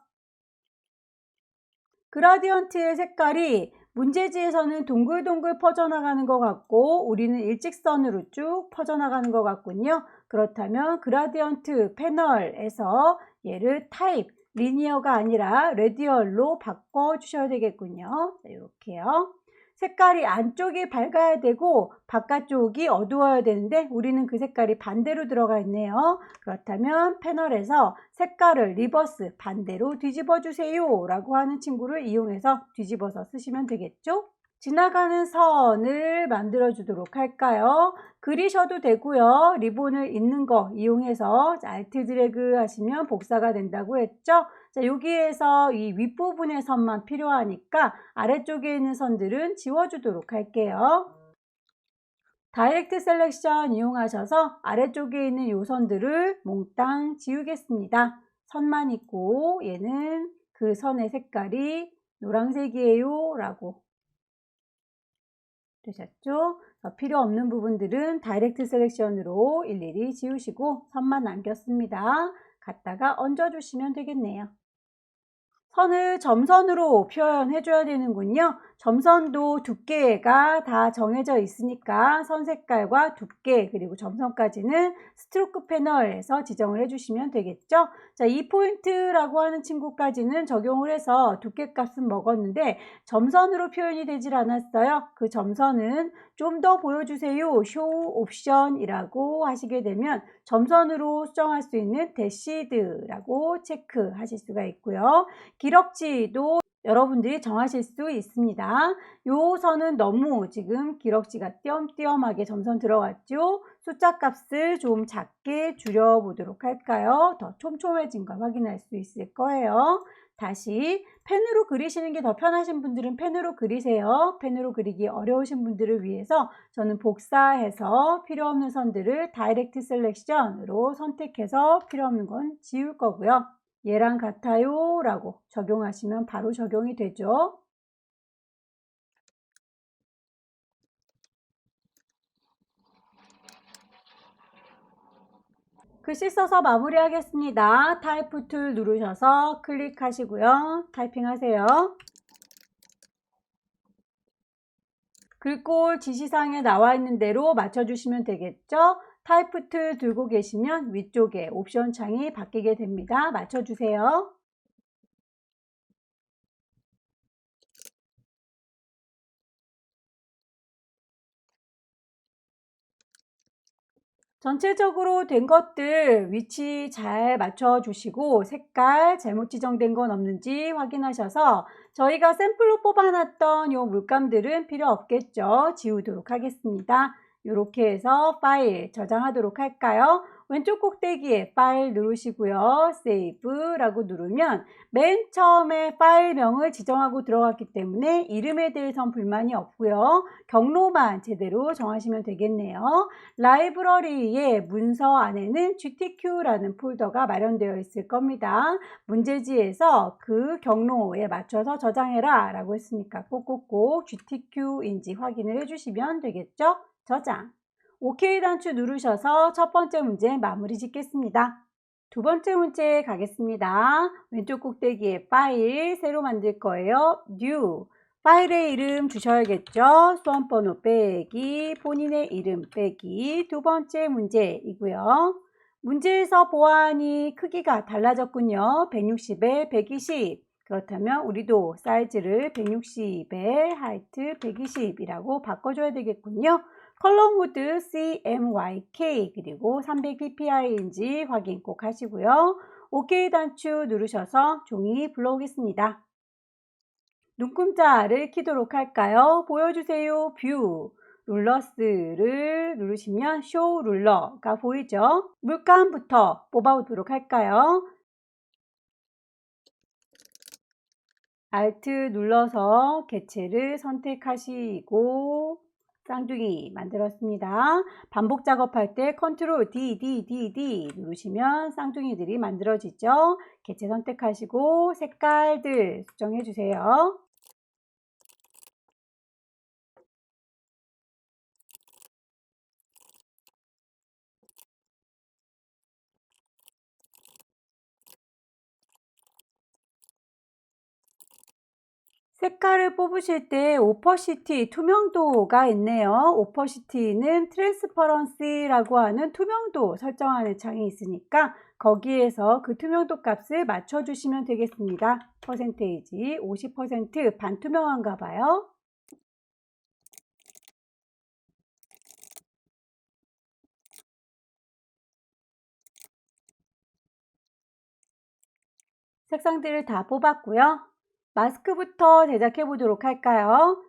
그라디언트의 색깔이 문제지에서는 동글동글 퍼져나가는 것 같고 우리는 일직선으로 쭉 퍼져나가는 것 같군요. 그렇다면 그라디언트 패널에서 얘를 타입, 리니어가 아니라 레디얼로 바꿔주셔야 되겠군요. 자, 이렇게요. 색깔이 안쪽이 밝아야 되고 바깥쪽이 어두워야 되는데 우리는 그 색깔이 반대로 들어가 있네요. 그렇다면 패널에서 색깔을 리버스 반대로 뒤집어 주세요 라고 하는 친구를 이용해서 뒤집어서 쓰시면 되겠죠. 지나가는 선을 만들어 주도록 할까요? 그리셔도 되고요. 리본을 있는 거 이용해서 Alt 드래그 하시면 복사가 된다고 했죠. 자, 여기에서 이 윗부분의 선만 필요하니까 아래쪽에 있는 선들은 지워주도록 할게요. 다이렉트 셀렉션 이용하셔서 아래쪽에 있는 요 선들을 몽땅 지우겠습니다. 선만 있고 얘는 그 선의 색깔이 노란색이에요 라고 되셨죠? 필요 없는 부분들은 다이렉트 셀렉션으로 일일이 지우시고 선만 남겼습니다. 갖다가 얹어주시면 되겠네요. 선을 점선으로 표현해 줘야 되는군요. 점선도 두께가 다 정해져 있으니까 선 색깔과 두께 그리고 점선까지는 스트로크 패널에서 지정을 해주시면 되겠죠. 자, 이 포인트라고 하는 친구까지는 적용을 해서 두께 값은 먹었는데 점선으로 표현이 되질 않았어요. 그 점선은 좀 더 보여주세요. 쇼 옵션이라고 하시게 되면 점선으로 수정할 수 있는 대시드라고 체크하실 수가 있고요. 기럭지도 여러분들이 정하실 수 있습니다. 요 선은 너무 지금 기럭지가 띄엄띄엄하게 점선 들어갔죠. 숫자 값을 좀 작게 줄여 보도록 할까요? 더 촘촘해진 걸 확인할 수 있을 거예요. 다시 펜으로 그리시는 게 더 편하신 분들은 펜으로 그리세요. 펜으로 그리기 어려우신 분들을 위해서 저는 복사해서 필요 없는 선들을 다이렉트 셀렉션으로 선택해서 필요 없는 건 지울 거고요. 얘랑 같아요 라고 적용하시면 바로 적용이 되죠. 글씨 써서 마무리하겠습니다. 타이프 툴 누르셔서 클릭하시고요. 타이핑 하세요. 글꼴 지시사항에 나와 있는 대로 맞춰주시면 되겠죠. 타이프 툴 들고 계시면 위쪽에 옵션 창이 바뀌게 됩니다. 맞춰주세요. 전체적으로 된 것들 위치 잘 맞춰 주시고 색깔 잘못 지정된 건 없는지 확인하셔서 저희가 샘플로 뽑아놨던 요 물감들은 필요 없겠죠. 지우도록 하겠습니다. 이렇게 해서 파일 저장하도록 할까요? 왼쪽 꼭대기에 파일 누르시고요. 세이브라고 누르면 맨 처음에 파일명을 지정하고 들어갔기 때문에 이름에 대해선 불만이 없고요. 경로만 제대로 정하시면 되겠네요. 라이브러리의 문서 안에는 GTQ라는 폴더가 마련되어 있을 겁니다. 문제지에서 그 경로에 맞춰서 저장해라 라고 했으니까 꼭꼭꼭 GTQ인지 확인을 해주시면 되겠죠? 저장. OK 단추 누르셔서 첫 번째 문제 마무리 짓겠습니다. 두 번째 문제 가겠습니다. 왼쪽 꼭대기에 파일 새로 만들 거예요. New. 파일의 이름 주셔야겠죠. 수험번호 빼기, 본인의 이름 빼기. 두 번째 문제이고요. 문제에서 보아하니 크기가 달라졌군요. 160에 120. 그렇다면 우리도 사이즈를 160에 하이트 120이라고 바꿔줘야 되겠군요. 컬러 모드 CMYK 그리고 300ppi인지 확인 꼭 하시고요. OK 단추 누르셔서 종이 불러오겠습니다. 눈금자를 키도록 할까요? 보여주세요. 뷰. 룰러스를 누르시면 쇼 룰러가 보이죠? 물감부터 뽑아보도록 할까요? Alt 눌러서 개체를 선택하시고 쌍둥이 만들었습니다. 반복 작업할 때 Ctrl D 누르시면 쌍둥이들이 만들어지죠. 개체 선택하시고 색깔들 수정해 주세요. 색깔을 뽑으실 때 오퍼시티, 투명도가 있네요. 오퍼시티는 트랜스퍼런시라고 하는 투명도 설정하는 창이 있으니까 거기에서 그 투명도 값을 맞춰주시면 되겠습니다. 퍼센테이지 50% 반투명한가 봐요. 색상들을 다 뽑았고요. 마스크부터 제작해 보도록 할까요?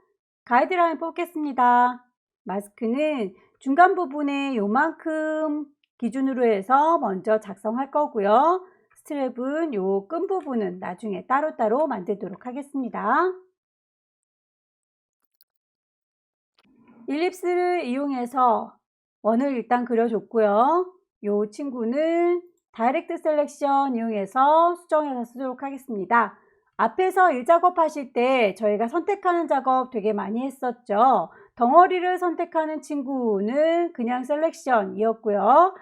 가이드라인 뽑겠습니다. 마스크는 중간 부분에 요만큼 기준으로 해서 먼저 작성할 거고요. 스트랩은 요 끈 부분은 나중에 따로따로 만들도록 하겠습니다. 일립스를 이용해서 원을 일단 그려줬고요. 요 친구는 다이렉트 셀렉션 이용해서 수정해서 쓰도록 하겠습니다. 앞에서 일작업 하실 때 저희가 선택하는 작업 되게 많이 했었죠. 덩어리를 선택하는 친구는 그냥 셀렉션이었고요.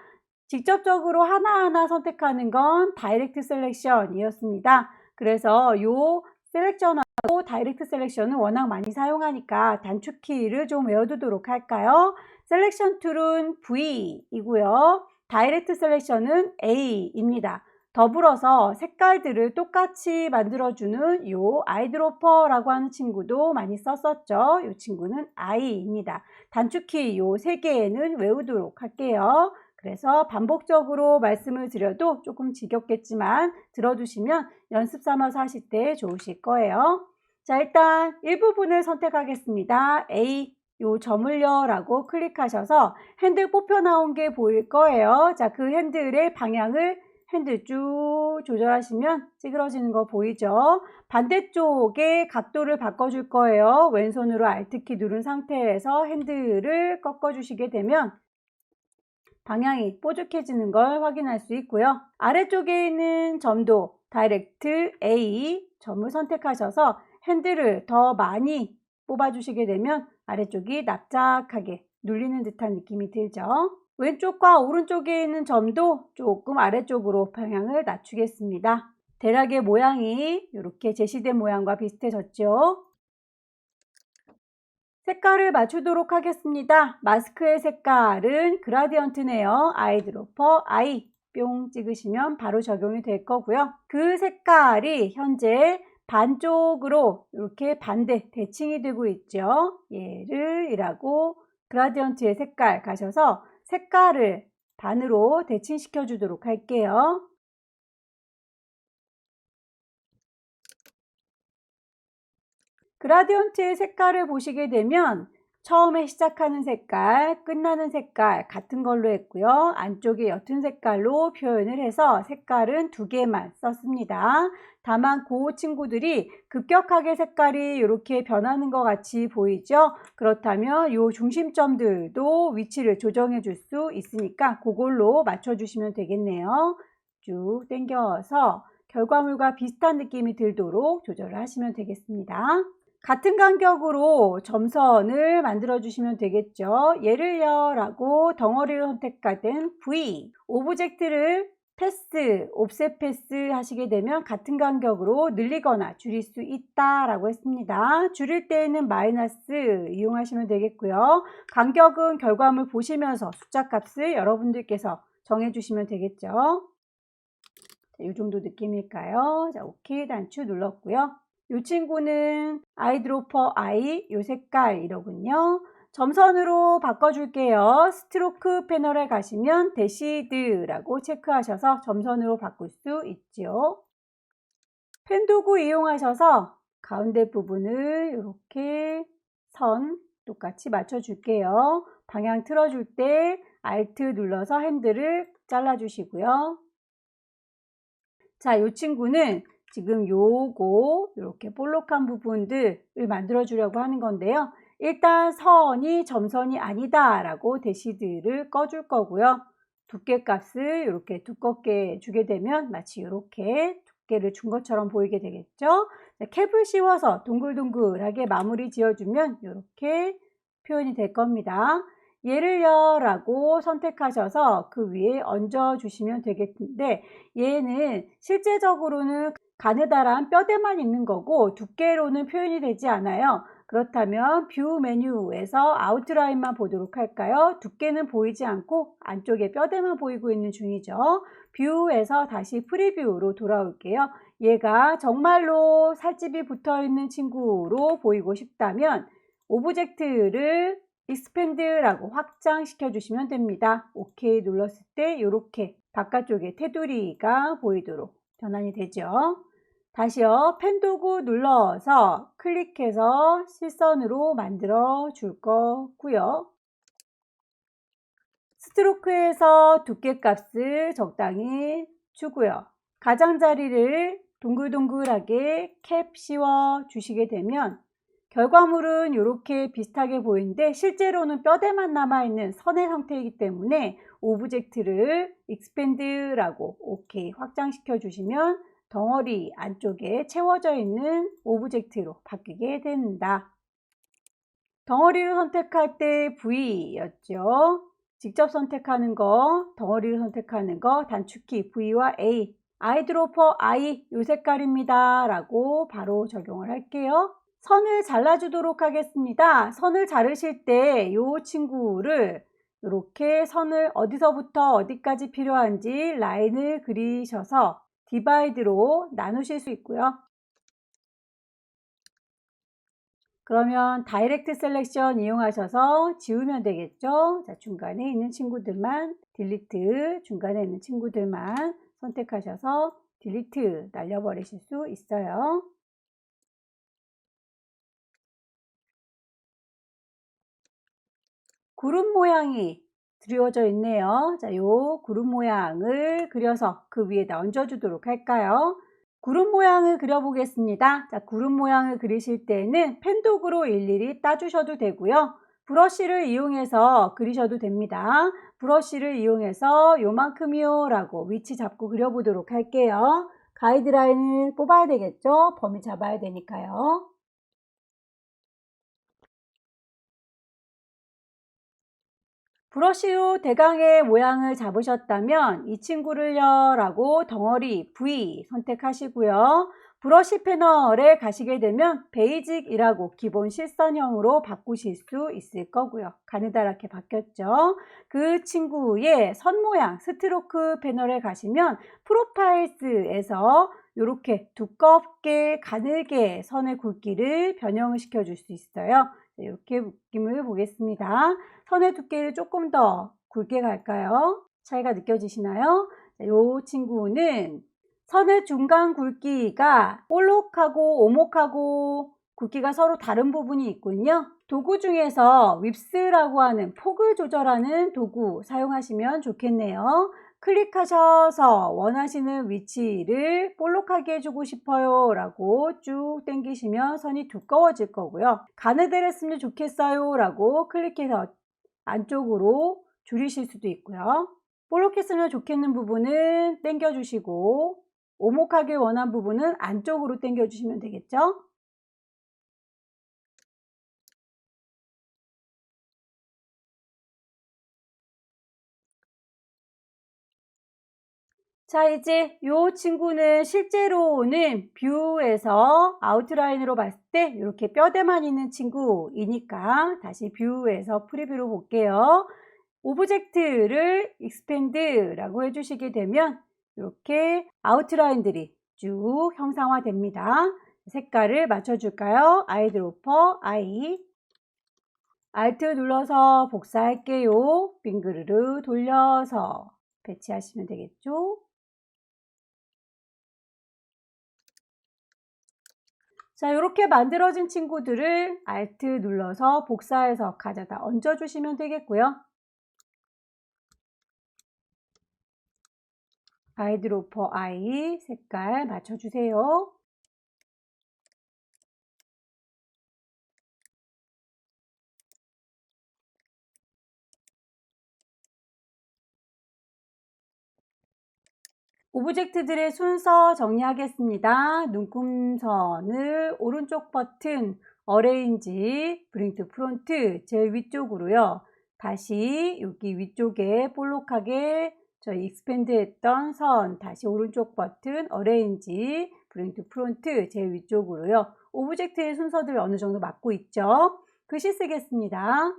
직접적으로 하나하나 선택하는 건 다이렉트 셀렉션이었습니다. 그래서 요 셀렉션하고 다이렉트 셀렉션은 워낙 많이 사용하니까 단축키를 좀 외워두도록 할까요? 셀렉션 툴은 V이고요. 다이렉트 셀렉션은 A입니다. 더불어서 색깔들을 똑같이 만들어주는 요 아이드로퍼라고 하는 친구도 많이 썼었죠. 이 친구는 I입니다. 단축키 요 세 개는 외우도록 할게요. 그래서 반복적으로 말씀을 드려도 조금 지겹겠지만 들어두시면 연습 삼아서 하실 때 좋으실 거예요. 자, 일단 일부분을 선택하겠습니다. A 요 점을요 라고 클릭하셔서 핸들 뽑혀 나온 게 보일 거예요. 자, 그 핸들의 방향을 핸들 쭉 조절하시면 찌그러지는 거 보이죠? 반대쪽의 각도를 바꿔줄 거예요. 왼손으로 Alt키 누른 상태에서 핸들을 꺾어주시게 되면 방향이 뾰족해지는 걸 확인할 수 있고요. 아래쪽에 있는 점도 다이렉트 A 점을 선택하셔서 핸들을 더 많이 뽑아주시게 되면 아래쪽이 납작하게 눌리는 듯한 느낌이 들죠. 왼쪽과 오른쪽에 있는 점도 조금 아래쪽으로 방향을 낮추겠습니다. 대략의 모양이 이렇게 제시된 모양과 비슷해졌죠. 색깔을 맞추도록 하겠습니다. 마스크의 색깔은 그라디언트네요. 아이드로퍼 I 뿅 찍으시면 바로 적용이 될 거고요. 그 색깔이 현재 반쪽으로 이렇게 반대 대칭이 되고 있죠. 얘를 이라고 그라디언트의 색깔 가셔서 색깔을 반으로 대칭시켜 주도록 할게요. 그라디언트의 색깔을 보시게 되면 처음에 시작하는 색깔, 끝나는 색깔 같은 걸로 했고요. 안쪽에 옅은 색깔로 표현을 해서 색깔은 2개만 썼습니다. 다만 그 친구들이 급격하게 색깔이 이렇게 변하는 것 같이 보이죠? 그렇다면 이 중심점들도 위치를 조정해 줄 수 있으니까 그걸로 맞춰주시면 되겠네요. 쭉 당겨서 결과물과 비슷한 느낌이 들도록 조절을 하시면 되겠습니다. 같은 간격으로 점선을 만들어 주시면 되겠죠. 얘를요 라고 덩어리를 선택하든 V 오브젝트를 패스, 옵셋 패스 하시게 되면 같은 간격으로 늘리거나 줄일 수 있다 라고 했습니다. 줄일 때에는 마이너스 이용하시면 되겠고요. 간격은 결과물 보시면서 숫자 값을 여러분들께서 정해 주시면 되겠죠. 이 정도 느낌일까요? 자, 오케이 단추 눌렀고요. 이 친구는 아이드로퍼 I 이 색깔이로군요. 점선으로 바꿔줄게요. 스트로크 패널에 가시면 대시드라고 체크하셔서 점선으로 바꿀 수 있죠. 펜 도구 이용하셔서 가운데 부분을 이렇게 선 똑같이 맞춰줄게요. 방향 틀어줄 때 Alt 눌러서 핸들을 잘라주시고요. 자, 이 친구는 지금 요거 이렇게 볼록한 부분들을 만들어 주려고 하는 건데요. 일단 선이 점선이 아니다 라고 대시드를 꺼줄 거고요. 두께 값을 이렇게 두껍게 주게 되면 마치 이렇게 두께를 준 것처럼 보이게 되겠죠. 캡을 씌워서 동글동글하게 마무리 지어주면 이렇게 표현이 될 겁니다. 얘를요 라고 선택하셔서 그 위에 얹어 주시면 되겠는데 얘는 실제적으로는 가느다란 뼈대만 있는 거고 두께로는 표현이 되지 않아요. 그렇다면 뷰 메뉴에서 아웃라인만 보도록 할까요? 두께는 보이지 않고 안쪽에 뼈대만 보이고 있는 중이죠. 뷰에서 다시 프리뷰로 돌아올게요. 얘가 정말로 살집이 붙어 있는 친구로 보이고 싶다면 오브젝트를 익스펜드라고 확장시켜 주시면 됩니다. OK 눌렀을 때 이렇게 바깥쪽에 테두리가 보이도록 변환이 되죠. 다시요. 펜 도구 눌러서 클릭해서 실선으로 만들어 줄 거고요. 스트로크에서 두께 값을 적당히 주고요. 가장자리를 동글동글하게 캡 씌워 주시게 되면 결과물은 이렇게 비슷하게 보이는데 실제로는 뼈대만 남아있는 선의 형태이기 때문에 오브젝트를 익스펜드라고 오케이 확장시켜 주시면 덩어리 안쪽에 채워져 있는 오브젝트로 바뀌게 됩니다. 덩어리를 선택할 때 V였죠. 직접 선택하는 거, 덩어리를 선택하는 거, 단축키 V와 A, 아이드로퍼 I 요 색깔입니다 라고 바로 적용을 할게요. 선을 잘라주도록 하겠습니다. 선을 자르실 때 요 친구를 이렇게 선을 어디서부터 어디까지 필요한지 라인을 그리셔서 디바이드로 나누실 수 있고요. 그러면 다이렉트 셀렉션 이용하셔서 지우면 되겠죠. 자, 중간에 있는 친구들만 딜리트, 중간에 있는 친구들만 선택하셔서 딜리트 날려버리실 수 있어요. 구름 모양이 드리워져 있네요. 자, 요 구름 모양을 그려서 그 위에다 얹어주도록 할까요? 구름 모양을 그려보겠습니다. 자, 구름 모양을 그리실 때는 펜도구로 일일이 따주셔도 되고요. 브러쉬를 이용해서 그리셔도 됩니다. 브러쉬를 이용해서 요만큼이요 라고 위치 잡고 그려보도록 할게요. 가이드라인을 뽑아야 되겠죠? 범위 잡아야 되니까요. 브러쉬로 대강의 모양을 잡으셨다면 이 친구를요 라고 덩어리 V 선택하시고요. 브러쉬 패널에 가시게 되면 베이직이라고 기본 실선형으로 바꾸실 수 있을 거고요. 가느다랗게 바뀌었죠. 그 친구의 선 모양 스트로크 패널에 가시면 프로파일스에서 이렇게 두껍게 가늘게 선의 굵기를 변형을 시켜줄 수 있어요. 이렇게 느낌을 보겠습니다. 선의 두께를 조금 더 굵게 갈까요? 차이가 느껴지시나요? 자, 이 친구는 선의 중간 굵기가 볼록하고 오목하고 굵기가 서로 다른 부분이 있군요. 도구 중에서 윕스라고 하는 폭을 조절하는 도구 사용하시면 좋겠네요. 클릭하셔서 원하시는 위치를 볼록하게 해주고 싶어요 라고 쭉 당기시면 선이 두꺼워질 거고요. 가느다랗 했으면 좋겠어요 라고 클릭해서 안쪽으로 줄이실 수도 있고요. 볼록했으면 좋겠는 부분은 당겨주시고 오목하게 원한 부분은 안쪽으로 당겨주시면 되겠죠. 자, 이제 이 친구는 실제로는 뷰에서 아웃라인으로 봤을 때 이렇게 뼈대만 있는 친구이니까 다시 뷰에서 프리뷰로 볼게요. 오브젝트를 익스펜드라고 해주시게 되면 이렇게 아웃라인들이 쭉 형상화됩니다. 색깔을 맞춰줄까요? 아이드로퍼 I Alt 눌러서 복사할게요. 빙그르르 돌려서 배치하시면 되겠죠? 자, 이렇게 만들어진 친구들을 Alt 눌러서 복사해서 가져다 얹어주시면 되겠고요. 아이드로퍼 I 색깔 맞춰주세요. 오브젝트들의 순서 정리하겠습니다. 눈금선을 오른쪽 버튼 어레인지 브링 투 프론트 제일 위쪽으로요. 다시 여기 위쪽에 볼록하게 저희 익스펜드 했던 선 다시 오른쪽 버튼 어레인지 브링 투 프론트 제일 위쪽으로요. 오브젝트의 순서들 어느 정도 맞고 있죠. 글씨 쓰겠습니다.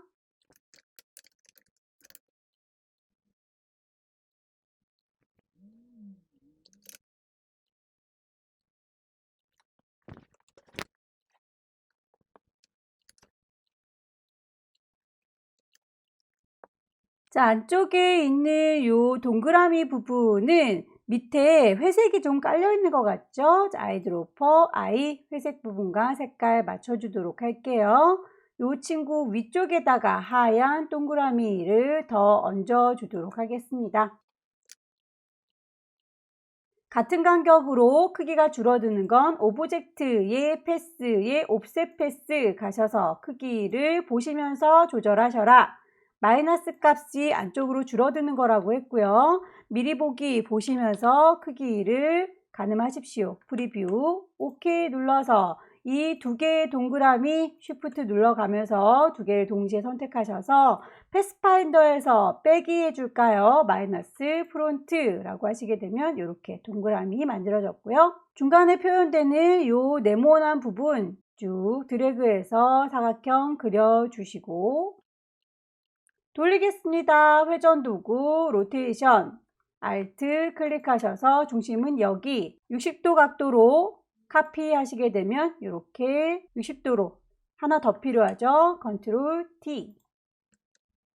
자, 안쪽에 있는 요 동그라미 부분은 밑에 회색이 좀 깔려 있는 것 같죠? 자, 아이드로퍼 I 회색 부분과 색깔 맞춰주도록 할게요. 이 친구 위쪽에다가 하얀 동그라미를 더 얹어 주도록 하겠습니다. 같은 간격으로 크기가 줄어드는 건 오브젝트의 패스의 옵셋 패스 가셔서 크기를 보시면서 조절하셔라. 마이너스 값이 안쪽으로 줄어드는 거라고 했고요. 미리 보기 보시면서 크기를 가늠하십시오. 프리뷰 OK 눌러서 이 두 개의 동그라미 쉬프트 눌러가면서 두 개를 동시에 선택하셔서 패스파인더에서 빼기 해줄까요? 마이너스 프론트라고 하시게 되면 이렇게 동그라미 만들어졌고요. 중간에 표현되는 이 네모난 부분 쭉 드래그해서 사각형 그려주시고 돌리겠습니다. 회전 도구 로테이션 Alt 클릭하셔서 중심은 여기 60도 각도로 카피 하시게 되면 이렇게 60도로 하나 더 필요하죠. 컨트롤 T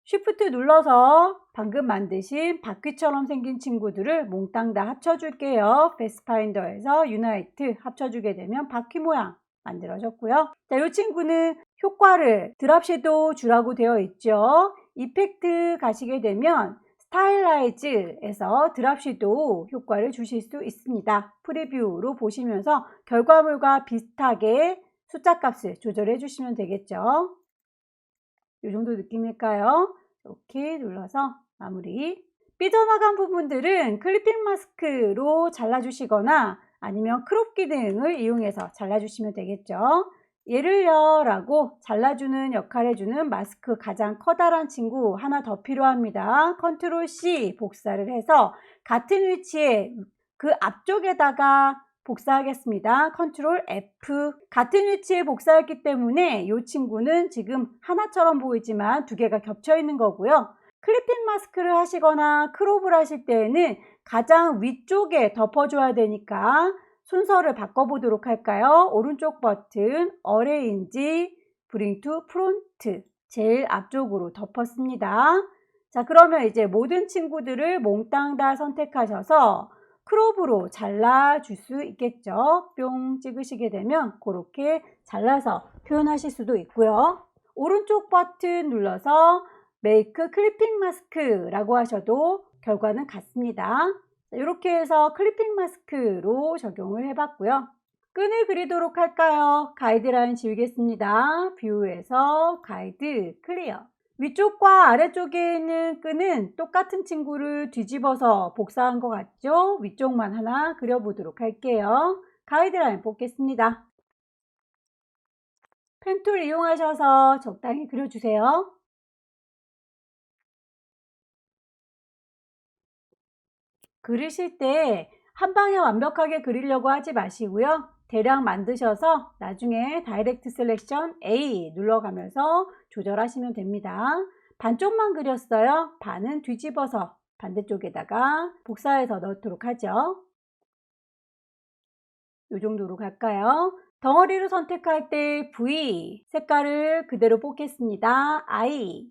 쉬프트 눌러서 방금 만드신 바퀴처럼 생긴 친구들을 몽땅 다 합쳐줄게요. 패스파인더에서 유나이트 합쳐주게 되면 바퀴 모양 만들어졌고요. 자, 이 친구는 효과를 드랍 섀도우 주라고 되어 있죠. 이펙트 가시게 되면 스타일라이즈에서 드랍 섀도우 효과를 주실 수 있습니다. 프리뷰로 보시면서 결과물과 비슷하게 숫자 값을 조절해 주시면 되겠죠. 이 정도 느낌일까요? 이렇게 눌러서 마무리. 삐져나간 부분들은 클리핑 마스크로 잘라주시거나 아니면 크롭 기능을 이용해서 잘라주시면 되겠죠. 얘를요 라고 잘라주는 역할 해주는 마스크 가장 커다란 친구 하나 더 필요합니다. 컨트롤 C 복사를 해서 같은 위치에 그 앞쪽에다가 복사하겠습니다. 컨트롤 F 같은 위치에 복사했기 때문에 이 친구는 지금 하나처럼 보이지만 두 개가 겹쳐 있는 거고요. 클리핑 마스크를 하시거나 크롭을 하실 때에는 가장 위쪽에 덮어줘야 되니까 순서를 바꿔보도록 할까요? 오른쪽 버튼 어레인지 브링 투 프론트 제일 앞쪽으로 덮었습니다. 자, 그러면 이제 모든 친구들을 몽땅 다 선택하셔서 크롭으로 잘라줄 수 있겠죠. 뿅 찍으시게 되면 그렇게 잘라서 표현하실 수도 있고요. 오른쪽 버튼 눌러서 메이크 클리핑 마스크라고 하셔도 결과는 같습니다. 이렇게 해서 클리핑 마스크로 적용을 해봤고요. 끈을 그리도록 할까요? 가이드라인 지우겠습니다. 뷰에서 가이드 클리어. 위쪽과 아래쪽에 있는 끈은 똑같은 친구를 뒤집어서 복사한 것 같죠? 위쪽만 하나 그려보도록 할게요. 가이드라인 뽑겠습니다. 펜툴 이용하셔서 적당히 그려주세요. 그리실 때 한 방에 완벽하게 그리려고 하지 마시고요. 대략 만드셔서 나중에 다이렉트 셀렉션 A 눌러가면서 조절하시면 됩니다. 반쪽만 그렸어요. 반은 뒤집어서 반대쪽에다가 복사해서 넣도록 하죠. 이 정도로 갈까요? 덩어리로 선택할 때 V 색깔을 그대로 뽑겠습니다. I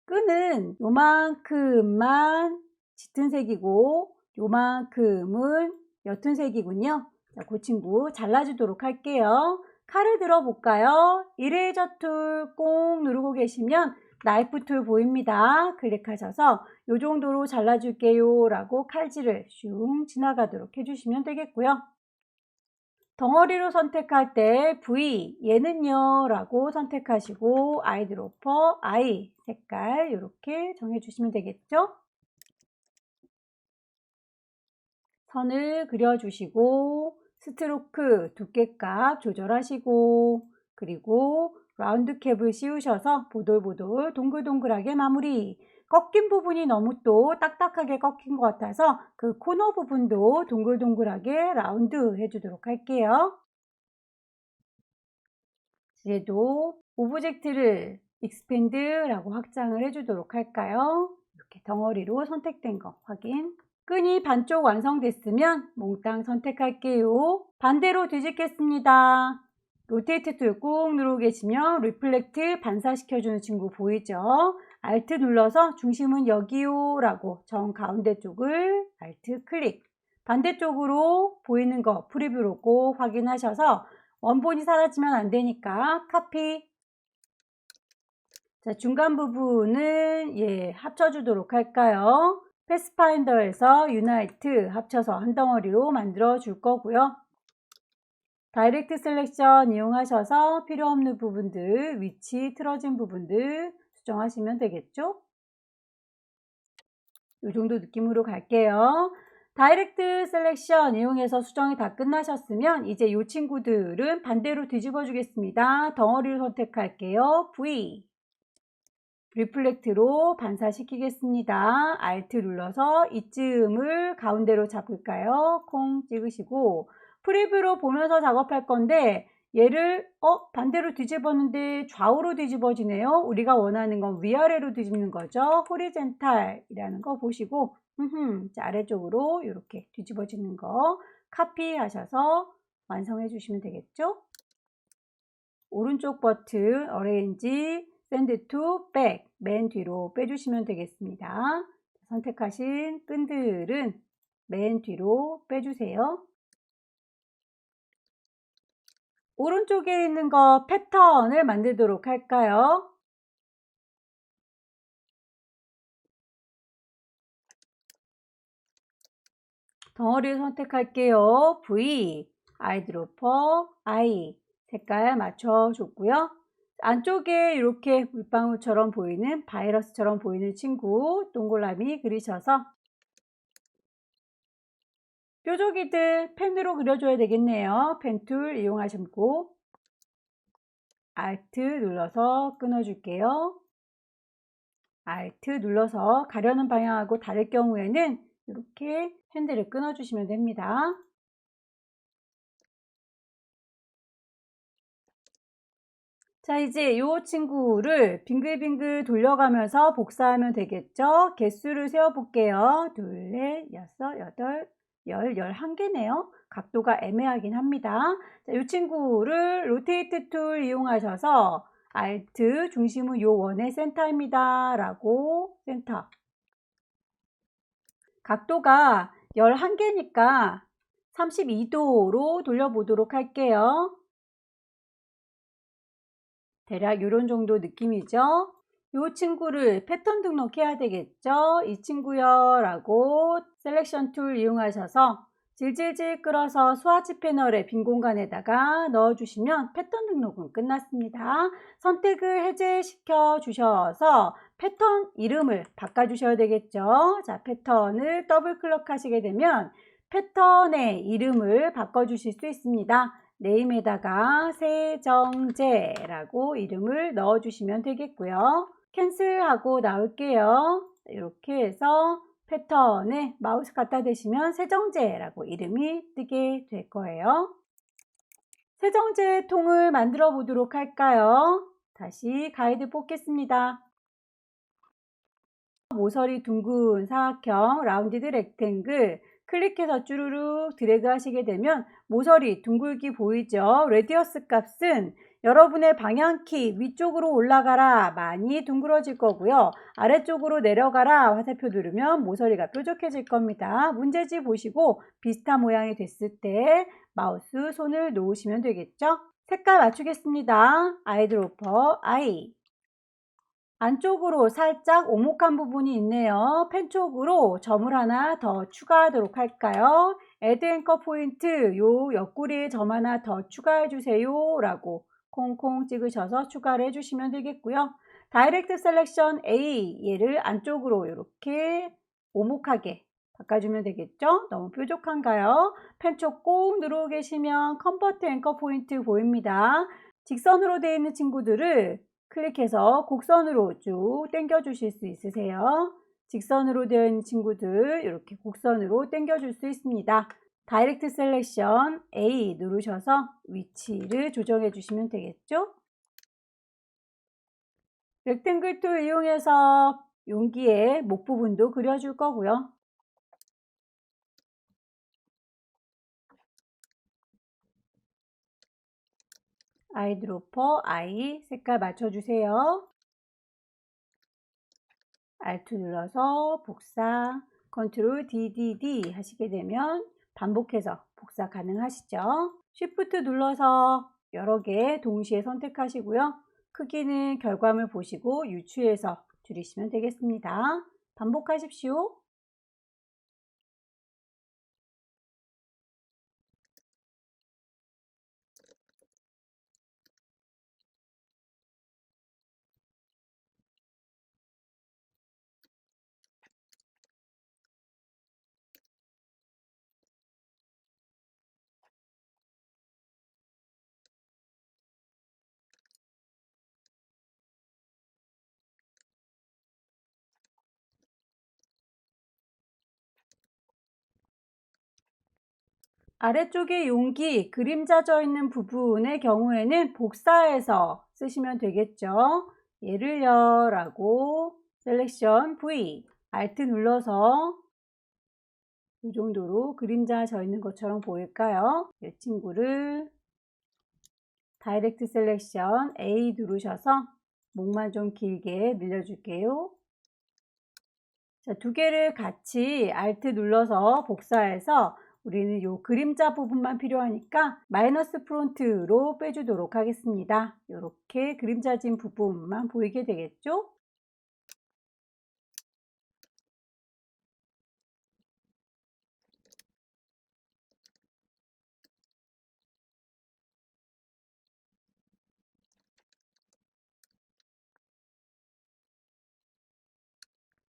끈은 요만큼만 짙은 색이고 요만큼은 옅은 색이군요. 자, 그 친구 잘라주도록 할게요. 칼을 들어볼까요? 이레이저 툴 꼭 누르고 계시면 나이프 툴 보입니다. 클릭하셔서 이 정도로 잘라줄게요 라고 칼질을 슝 지나가도록 해주시면 되겠고요. 덩어리로 선택할 때 V 얘는요 라고 선택하시고 아이드로퍼 I 색깔 이렇게 정해주시면 되겠죠. 선을 그려주시고 스트로크 두께값 조절하시고 그리고 라운드 캡을 씌우셔서 보돌보돌 동글동글하게 마무리. 꺾인 부분이 너무 또 딱딱하게 꺾인 것 같아서 그 코너 부분도 동글동글하게 라운드 해주도록 할게요. 이제도 오브젝트를 익스펜드라고 확장을 해주도록 할까요? 이렇게 덩어리로 선택된 거 확인. 끈이 반쪽 완성됐으면 몽땅 선택할게요. 반대로 뒤집겠습니다. 로테이트 툴 꾹 누르고 계시면 리플렉트 반사시켜주는 친구 보이죠? Alt 눌러서 중심은 여기요 라고 정 가운데 쪽을 Alt 클릭. 반대쪽으로 보이는 거 프리뷰로 꼭 확인하셔서 원본이 사라지면 안 되니까 카피. 자, 중간 부분은 합쳐주도록 할까요? 패스파인더에서 유나이트 합쳐서 한 덩어리로 만들어 줄 거고요. 다이렉트 셀렉션 이용하셔서 필요 없는 부분들, 위치 틀어진 부분들 수정하시면 되겠죠? 이 정도 느낌으로 갈게요. 다이렉트 셀렉션 이용해서 수정이 다 끝나셨으면 이제 이 친구들은 반대로 뒤집어 주겠습니다. 덩어리를 선택할게요. V. 리플렉트로 반사시키겠습니다. Alt 눌러서 이쯤을 가운데로 잡을까요? 콩 찍으시고 프리뷰로 보면서 작업할 건데 얘를 반대로 뒤집었는데 좌우로 뒤집어지네요. 우리가 원하는 건 위아래로 뒤집는 거죠. 호리젠탈이라는 거 보시고 자, 아래쪽으로 이렇게 뒤집어지는 거 카피하셔서 완성해 주시면 되겠죠. 오른쪽 버튼 어레인지 샌드 투 백 맨 뒤로 빼주시면 되겠습니다. 선택하신 끈들은 맨 뒤로 빼주세요. 오른쪽에 있는 거 패턴을 만들도록 할까요? 덩어리를 선택할게요. V, 아이드로퍼, I 색깔 맞춰줬고요. 안쪽에 이렇게 물방울처럼 보이는 바이러스처럼 보이는 친구 동그라미 그리셔서 뾰족이들 펜으로 그려줘야 되겠네요. 펜 툴 이용하시고 Alt 눌러서 끊어줄게요. Alt 눌러서 가려는 방향하고 다를 경우에는 이렇게 핸들을 끊어주시면 됩니다. 자, 이제 이 친구를 빙글빙글 돌려가면서 복사하면 되겠죠? 개수를 세어볼게요. 둘, 넷, 여섯, 여덟, 11개네요. 각도가 애매하긴 합니다. 자, 이 친구를 로테이트 툴 이용하셔서 Alt, 중심은 요 원의 센터입니다. 라고 센터. 각도가 11개니까 32도로 돌려보도록 할게요. 대략 이런 정도 느낌이죠. 이 친구를 패턴 등록해야 되겠죠. 이 친구요 라고 셀렉션 툴 이용하셔서 질질질 끌어서 스와치 패널의 빈 공간에다가 넣어주시면 패턴 등록은 끝났습니다. 선택을 해제시켜 주셔서 패턴 이름을 바꿔주셔야 되겠죠. 자, 패턴을 더블 클릭하시게 되면 패턴의 이름을 바꿔주실 수 있습니다. 네임에다가 세정제라고 이름을 넣어주시면 되겠고요. 캔슬하고 나올게요. 이렇게 해서 패턴에 마우스 갖다 대시면 세정제라고 이름이 뜨게 될 거예요. 세정제 통을 만들어 보도록 할까요? 다시 가이드 뽑겠습니다. 모서리 둥근 사각형 라운디드 렉탱글 클릭해서 쭈루룩 드래그 하시게 되면 모서리 둥글기 보이죠? 레디어스 값은 여러분의 방향키 위쪽으로 올라가라 많이 둥그러질 거고요. 아래쪽으로 내려가라 화살표 누르면 모서리가 뾰족해질 겁니다. 문제지 보시고 비슷한 모양이 됐을 때 마우스 손을 놓으시면 되겠죠? 색깔 맞추겠습니다. 아이드로퍼 I 안쪽으로 살짝 오목한 부분이 있네요. 펜 쪽으로 점을 하나 더 추가하도록 할까요? Add Anchor 포인트 요 옆구리에 점 하나 더 추가해 주세요 라고 콩콩 찍으셔서 추가를 해주시면 되겠고요. 다이렉트 셀렉션 A 얘를 안쪽으로 이렇게 오목하게 바꿔주면 되겠죠? 너무 뾰족한가요? 펜 쪽 꼭 누르고 계시면 컨버트 앵커 포인트 보입니다. 직선으로 되어 있는 친구들을 클릭해서 곡선으로 쭉 당겨 주실 수 있으세요. 직선으로 되어 있는 친구들 이렇게 곡선으로 당겨 줄 수 있습니다. 다이렉트 셀렉션 A 누르셔서 위치를 조정해 주시면 되겠죠. 렉탱글 툴 이용해서 용기의 목 부분도 그려줄 거고요. 아이드로퍼 I 색깔 맞춰주세요. Alt 눌러서 복사, Ctrl DDD 하시게 되면 반복해서 복사 가능하시죠. Shift 눌러서 여러 개 동시에 선택하시고요. 크기는 결과물 보시고 유추해서 줄이시면 되겠습니다. 반복하십시오. 아래쪽에 용기, 그림자 져 있는 부분의 경우에는 복사해서 쓰시면 되겠죠. 예를요 라고 셀렉션 V, Alt 눌러서 이 정도로 그림자 져 있는 것처럼 보일까요? 이 친구를 다이렉트 셀렉션 A 누르셔서 목만 좀 길게 늘려줄게요. 자, 두 개를 같이 Alt 눌러서 복사해서 우리는 이 그림자 부분만 필요하니까 마이너스 프론트로 빼주도록 하겠습니다. 이렇게 그림자진 부분만 보이게 되겠죠?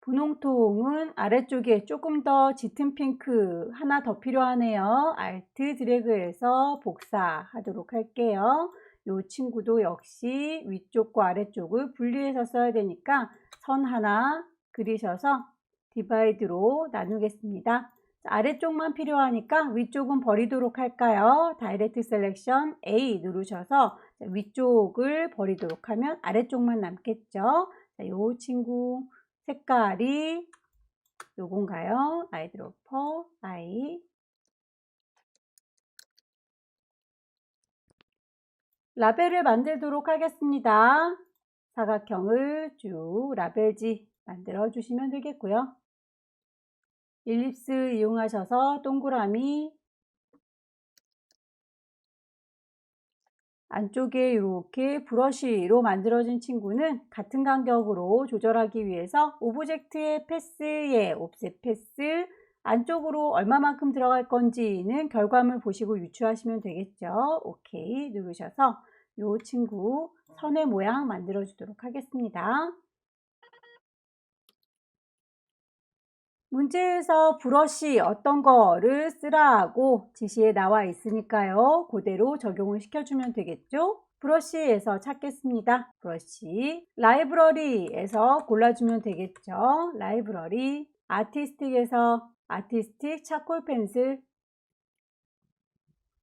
분홍통은 아래쪽에 조금 더 짙은 핑크 하나 더 필요하네요. Alt 드래그해서 복사하도록 할게요. 이 친구도 역시 위쪽과 아래쪽을 분리해서 써야 되니까 선 하나 그리셔서 디바이드로 나누겠습니다. 아래쪽만 필요하니까 위쪽은 버리도록 할까요? 다이렉트 셀렉션 A 누르셔서 위쪽을 버리도록 하면 아래쪽만 남겠죠. 이 친구 색깔이 요건가요? 아이드로퍼 아이. 라벨을 만들도록 하겠습니다. 사각형을 쭉 라벨지 만들어 주시면 되겠고요. 일립스 이용하셔서 동그라미 안쪽에 이렇게 브러쉬로 만들어진 친구는 같은 간격으로 조절하기 위해서 오브젝트의 패스에 옵셋 패스 안쪽으로 얼마만큼 들어갈 건지는 결과물 보시고 유추하시면 되겠죠. 오케이 누르셔서 이 친구 선의 모양 만들어 주도록 하겠습니다. 문제에서 브러쉬 어떤 거를 쓰라고 지시에 나와 있으니까요. 그대로 적용을 시켜주면 되겠죠. 브러쉬에서 찾겠습니다. 브러쉬 라이브러리에서 골라주면 되겠죠. 라이브러리 아티스틱에서 아티스틱 차콜 펜슬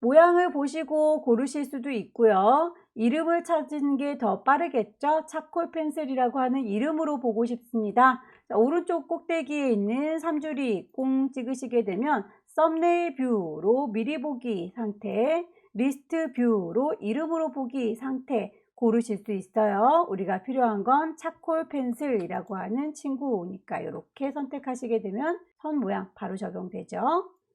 모양을 보시고 고르실 수도 있고요. 이름을 찾는 게 더 빠르겠죠. 차콜 펜슬이라고 하는 이름으로 보고 싶습니다. 자, 오른쪽 꼭대기에 있는 3줄이 꽁 찍으시게 되면 썸네일 뷰로 미리 보기 상태, 리스트 뷰로 이름으로 보기 상태 고르실 수 있어요. 우리가 필요한 건 차콜 펜슬이라고 하는 친구니까 이렇게 선택하시게 되면 선 모양 바로 적용되죠.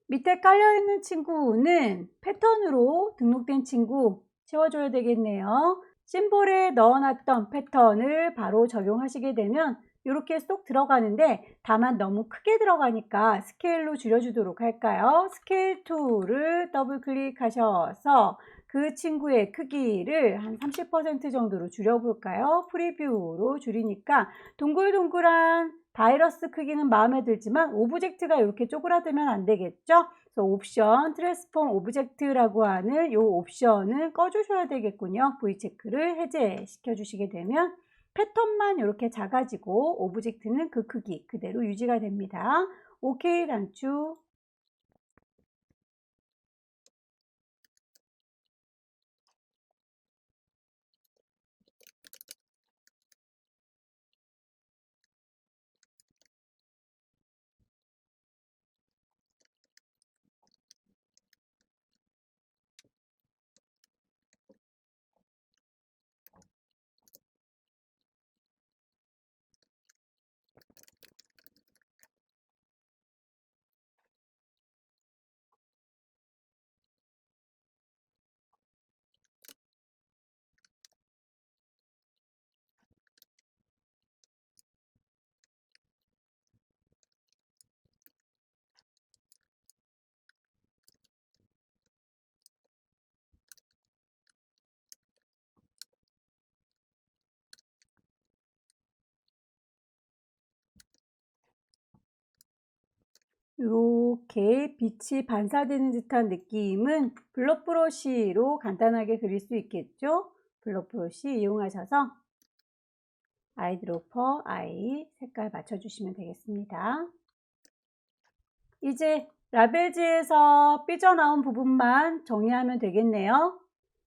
밑에 깔려있는 친구는 패턴으로 등록된 친구 채워줘야 되겠네요. 심볼에 넣어놨던 패턴을 바로 적용하시게 되면 이렇게 쏙 들어가는데 다만 너무 크게 들어가니까 스케일로 줄여주도록 할까요? 스케일 툴을 더블 클릭하셔서 그 친구의 크기를 한 30% 정도로 줄여볼까요? 프리뷰로 줄이니까 동글동글한 바이러스 크기는 마음에 들지만 오브젝트가 이렇게 쪼그라들면 안 되겠죠? 그래서 옵션 트랜스폼 오브젝트라고 하는 이 옵션은 꺼주셔야 되겠군요. V 체크를 해제시켜 주시게 되면 패턴만 이렇게 작아지고 오브젝트는 그 크기 그대로 유지가 됩니다. OK 단추. 이렇게 빛이 반사되는 듯한 느낌은 블럭 브러쉬로 간단하게 그릴 수 있겠죠? 블럭 브러쉬 이용하셔서 아이드로퍼 아이 색깔 맞춰주시면 되겠습니다. 이제 라벨지에서 삐져나온 부분만 정리하면 되겠네요.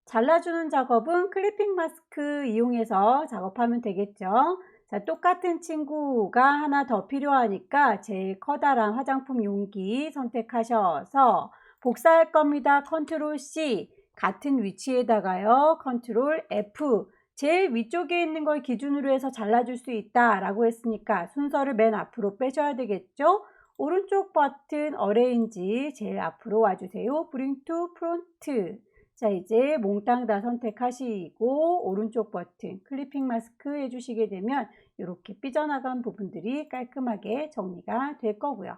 잘라주는 작업은 클리핑 마스크 이용해서 작업하면 되겠죠. 자, 똑같은 친구가 하나 더 필요하니까 제일 커다란 화장품 용기 선택하셔서 복사할 겁니다. 컨트롤 C, 같은 위치에다가요. 컨트롤 F, 제일 위쪽에 있는 걸 기준으로 해서 잘라줄 수 있다 라고 했으니까 순서를 맨 앞으로 빼셔야 되겠죠. 오른쪽 버튼 어레인지 제일 앞으로 와주세요. Bring to Front. 자, 이제 몽땅 다 선택하시고 오른쪽 버튼 클리핑 마스크 해주시게 되면 이렇게 삐져나간 부분들이 깔끔하게 정리가 될 거고요.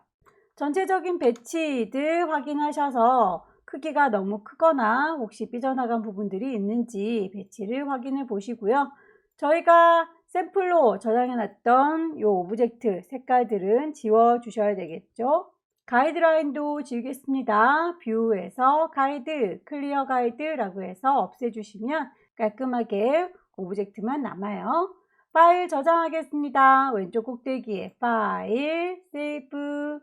전체적인 배치들 확인하셔서 크기가 너무 크거나 혹시 삐져나간 부분들이 있는지 배치를 확인해 보시고요. 저희가 샘플로 저장해 놨던 이 오브젝트 색깔들은 지워 주셔야 되겠죠. 가이드라인도 지우겠습니다. 뷰에서 가이드, 클리어 가이드라고 해서 없애주시면 깔끔하게 오브젝트만 남아요. 파일 저장하겠습니다. 왼쪽 꼭대기에 파일, 세이브,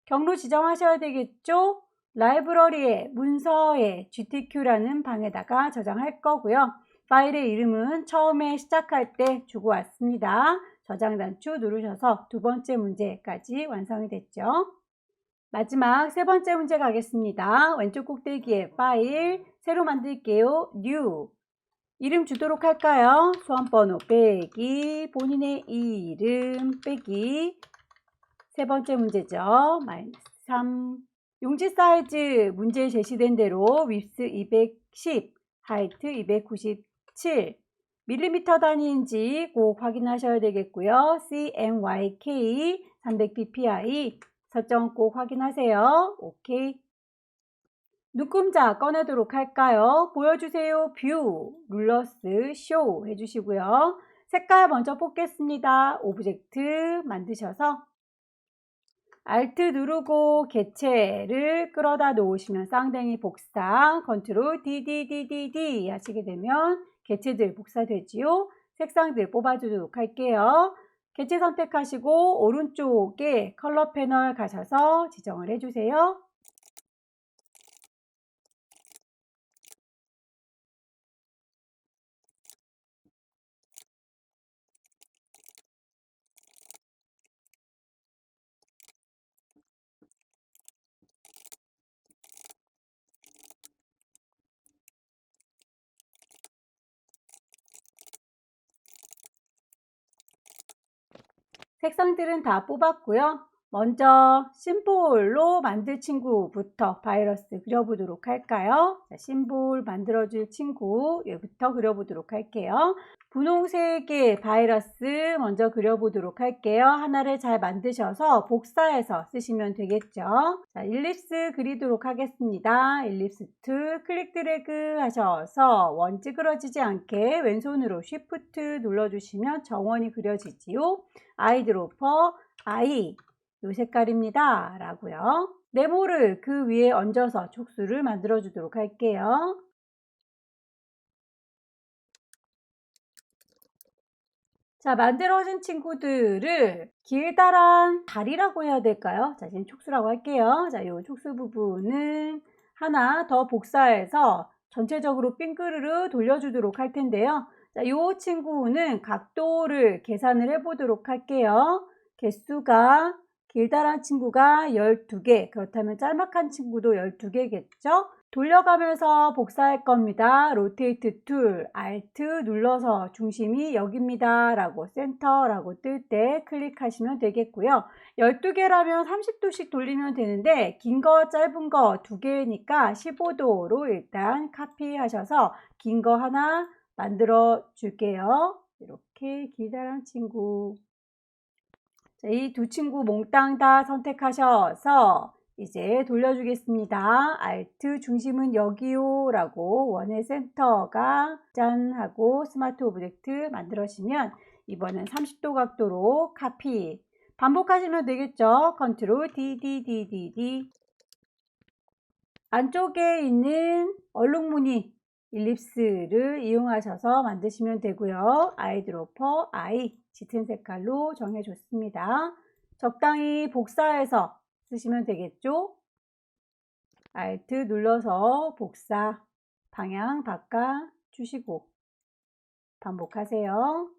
경로 지정하셔야 되겠죠. 라이브러리에 문서에 GTQ라는 방에다가 저장할 거고요. 파일의 이름은 처음에 시작할 때 주고 왔습니다. 저장 단추 누르셔서 두 번째 문제까지 완성이 됐죠. 마지막 세 번째 문제 가겠습니다. 왼쪽 꼭대기에 파일, 새로 만들게요. New. 이름 주도록 할까요? 수험번호 빼기, 본인의 이름 빼기. 세 번째 문제죠. -3. 용지 사이즈 문제에 제시된 대로 윗스 210, 하이트 297 밀리미터 단위인지 꼭 확인하셔야 되겠고요. CMYK 300ppi 설정 꼭 확인하세요. 오케이. 눈금자 꺼내도록 할까요? 보여주세요. 뷰, 룰러스, 쇼 해주시고요. 색깔 먼저 뽑겠습니다. 오브젝트 만드셔서 Alt 누르고 개체를 끌어다 놓으시면 쌍둥이 복사, 컨트롤 DDDDD 하시게 되면 개체들 복사되지요. 색상들 뽑아주도록 할게요. 개체 선택하시고 오른쪽에 컬러 패널 가셔서 지정을 해주세요. 색상들은 다 뽑았고요. 먼저 심볼로 만들 친구부터 바이러스 그려보도록 할까요? 자, 심볼 만들어줄 친구 얘부터 그려보도록 할게요. 분홍색의 바이러스 먼저 그려보도록 할게요. 하나를 잘 만드셔서 복사해서 쓰시면 되겠죠. 자, 일립스 그리도록 하겠습니다. 일립스 툴 클릭 드래그 하셔서 원 찌그러지지 않게 왼손으로 쉬프트 눌러주시면 정원이 그려지지요. 아이드로퍼 아이 요 색깔입니다 라고요. 네모를 그 위에 얹어서 촉수를 만들어 주도록 할게요. 자, 만들어진 친구들을 길다란 다리라고 해야 될까요? 자, 지금 촉수라고 할게요. 자, 요 촉수 부분은 하나 더 복사해서 전체적으로 빙그르르 돌려주도록 할 텐데요. 자, 요 친구는 각도를 계산을 해 보도록 할게요. 개수가 길다란 친구가 12개, 그렇다면 짤막한 친구도 12개겠죠? 돌려가면서 복사할 겁니다. 로테이트 툴, Alt 눌러서 중심이 여기입니다 라고 센터라고 뜰 때 클릭하시면 되겠고요. 12개라면 30도씩 돌리면 되는데 긴 거 짧은 거 2개니까 15도로 일단 카피하셔서 긴 거 하나 만들어 줄게요. 이렇게 길다란 친구. 이 두 친구 몽땅 다 선택하셔서 이제 돌려주겠습니다. Alt 중심은 여기요 라고 원의 센터가 짠 하고 스마트 오브젝트 만들어주시면 이번엔 30도 각도로 카피 반복하시면 되겠죠. 컨트롤 D, D, D, D, D. 안쪽에 있는 얼룩무늬 일립스를 이용하셔서 만드시면 되고요. 아이드로퍼 I 짙은 색깔로 정해줬습니다. 적당히 복사해서 쓰시면 되겠죠. Alt 눌러서 복사 방향 바꿔 주시고 반복하세요.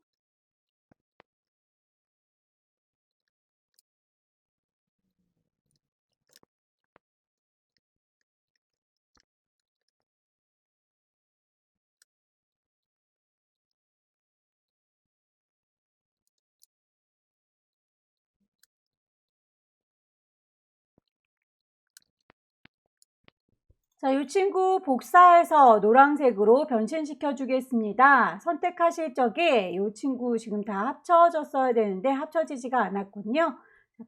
자, 이 친구 복사해서 노란색으로 변신시켜 주겠습니다. 선택하실 적에 이 친구 지금 다 합쳐졌어야 되는데 합쳐지지가 않았군요.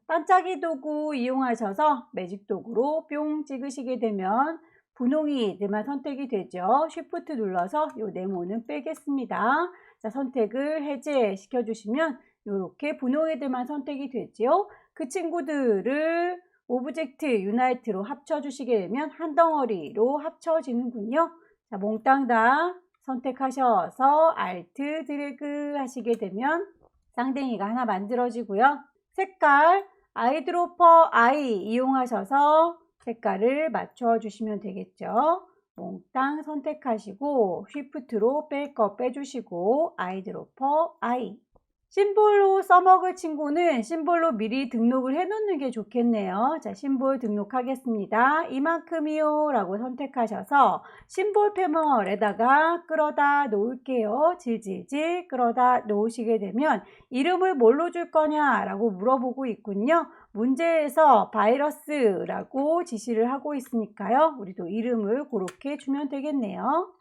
반짝이 도구 이용하셔서 매직 도구로 뿅 찍으시게 되면 분홍이들만 선택이 되죠. 쉬프트 눌러서 이 네모는 빼겠습니다. 자, 선택을 해제시켜 주시면 이렇게 분홍이들만 선택이 되죠. 그 친구들을 오브젝트 유나이트로 합쳐주시게 되면 한 덩어리로 합쳐지는군요. 자, 몽땅 다 선택하셔서 Alt 드래그 하시게 되면 쌍둥이가 하나 만들어지고요. 색깔 아이드로퍼 I 이용하셔서 색깔을 맞춰 주시면 되겠죠. 몽땅 선택하시고 쉬프트로 뺄 거 빼주시고 아이드로퍼 I. 심볼로 써먹을 친구는 심볼로 미리 등록을 해 놓는 게 좋겠네요. 자, 심볼 등록하겠습니다. 이만큼이요 라고 선택하셔서 심볼 패널에다가 끌어다 놓을게요. 질질질 끌어다 놓으시게 되면 이름을 뭘로 줄 거냐 라고 물어보고 있군요. 문제에서 바이러스라고 지시를 하고 있으니까요. 우리도 이름을 그렇게 주면 되겠네요.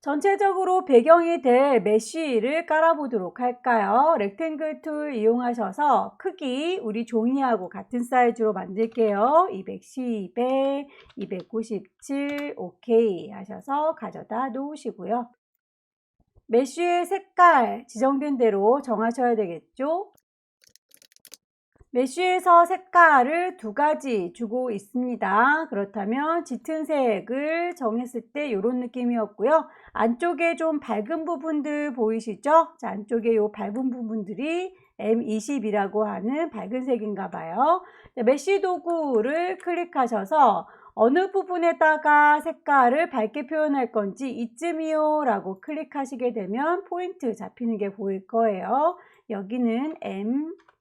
전체적으로 배경이 될 메쉬를 깔아보도록 할까요? 렉탱글 툴 이용하셔서 크기 우리 종이하고 같은 사이즈로 만들게요. 210, 200, 297 오케이 하셔서 가져다 놓으시고요. 메쉬의 색깔 지정된 대로 정하셔야 되겠죠? 메쉬에서 색깔을 두 가지 주고 있습니다. 그렇다면 짙은 색을 정했을 때 이런 느낌이었고요. 안쪽에 좀 밝은 부분들 보이시죠? 자, 안쪽에 이 밝은 부분들이 M20이라고 하는 밝은 색인가 봐요. 메쉬 도구를 클릭하셔서 어느 부분에다가 색깔을 밝게 표현할 건지 이쯤이요 라고 클릭하시게 되면 포인트 잡히는 게 보일 거예요. 여기는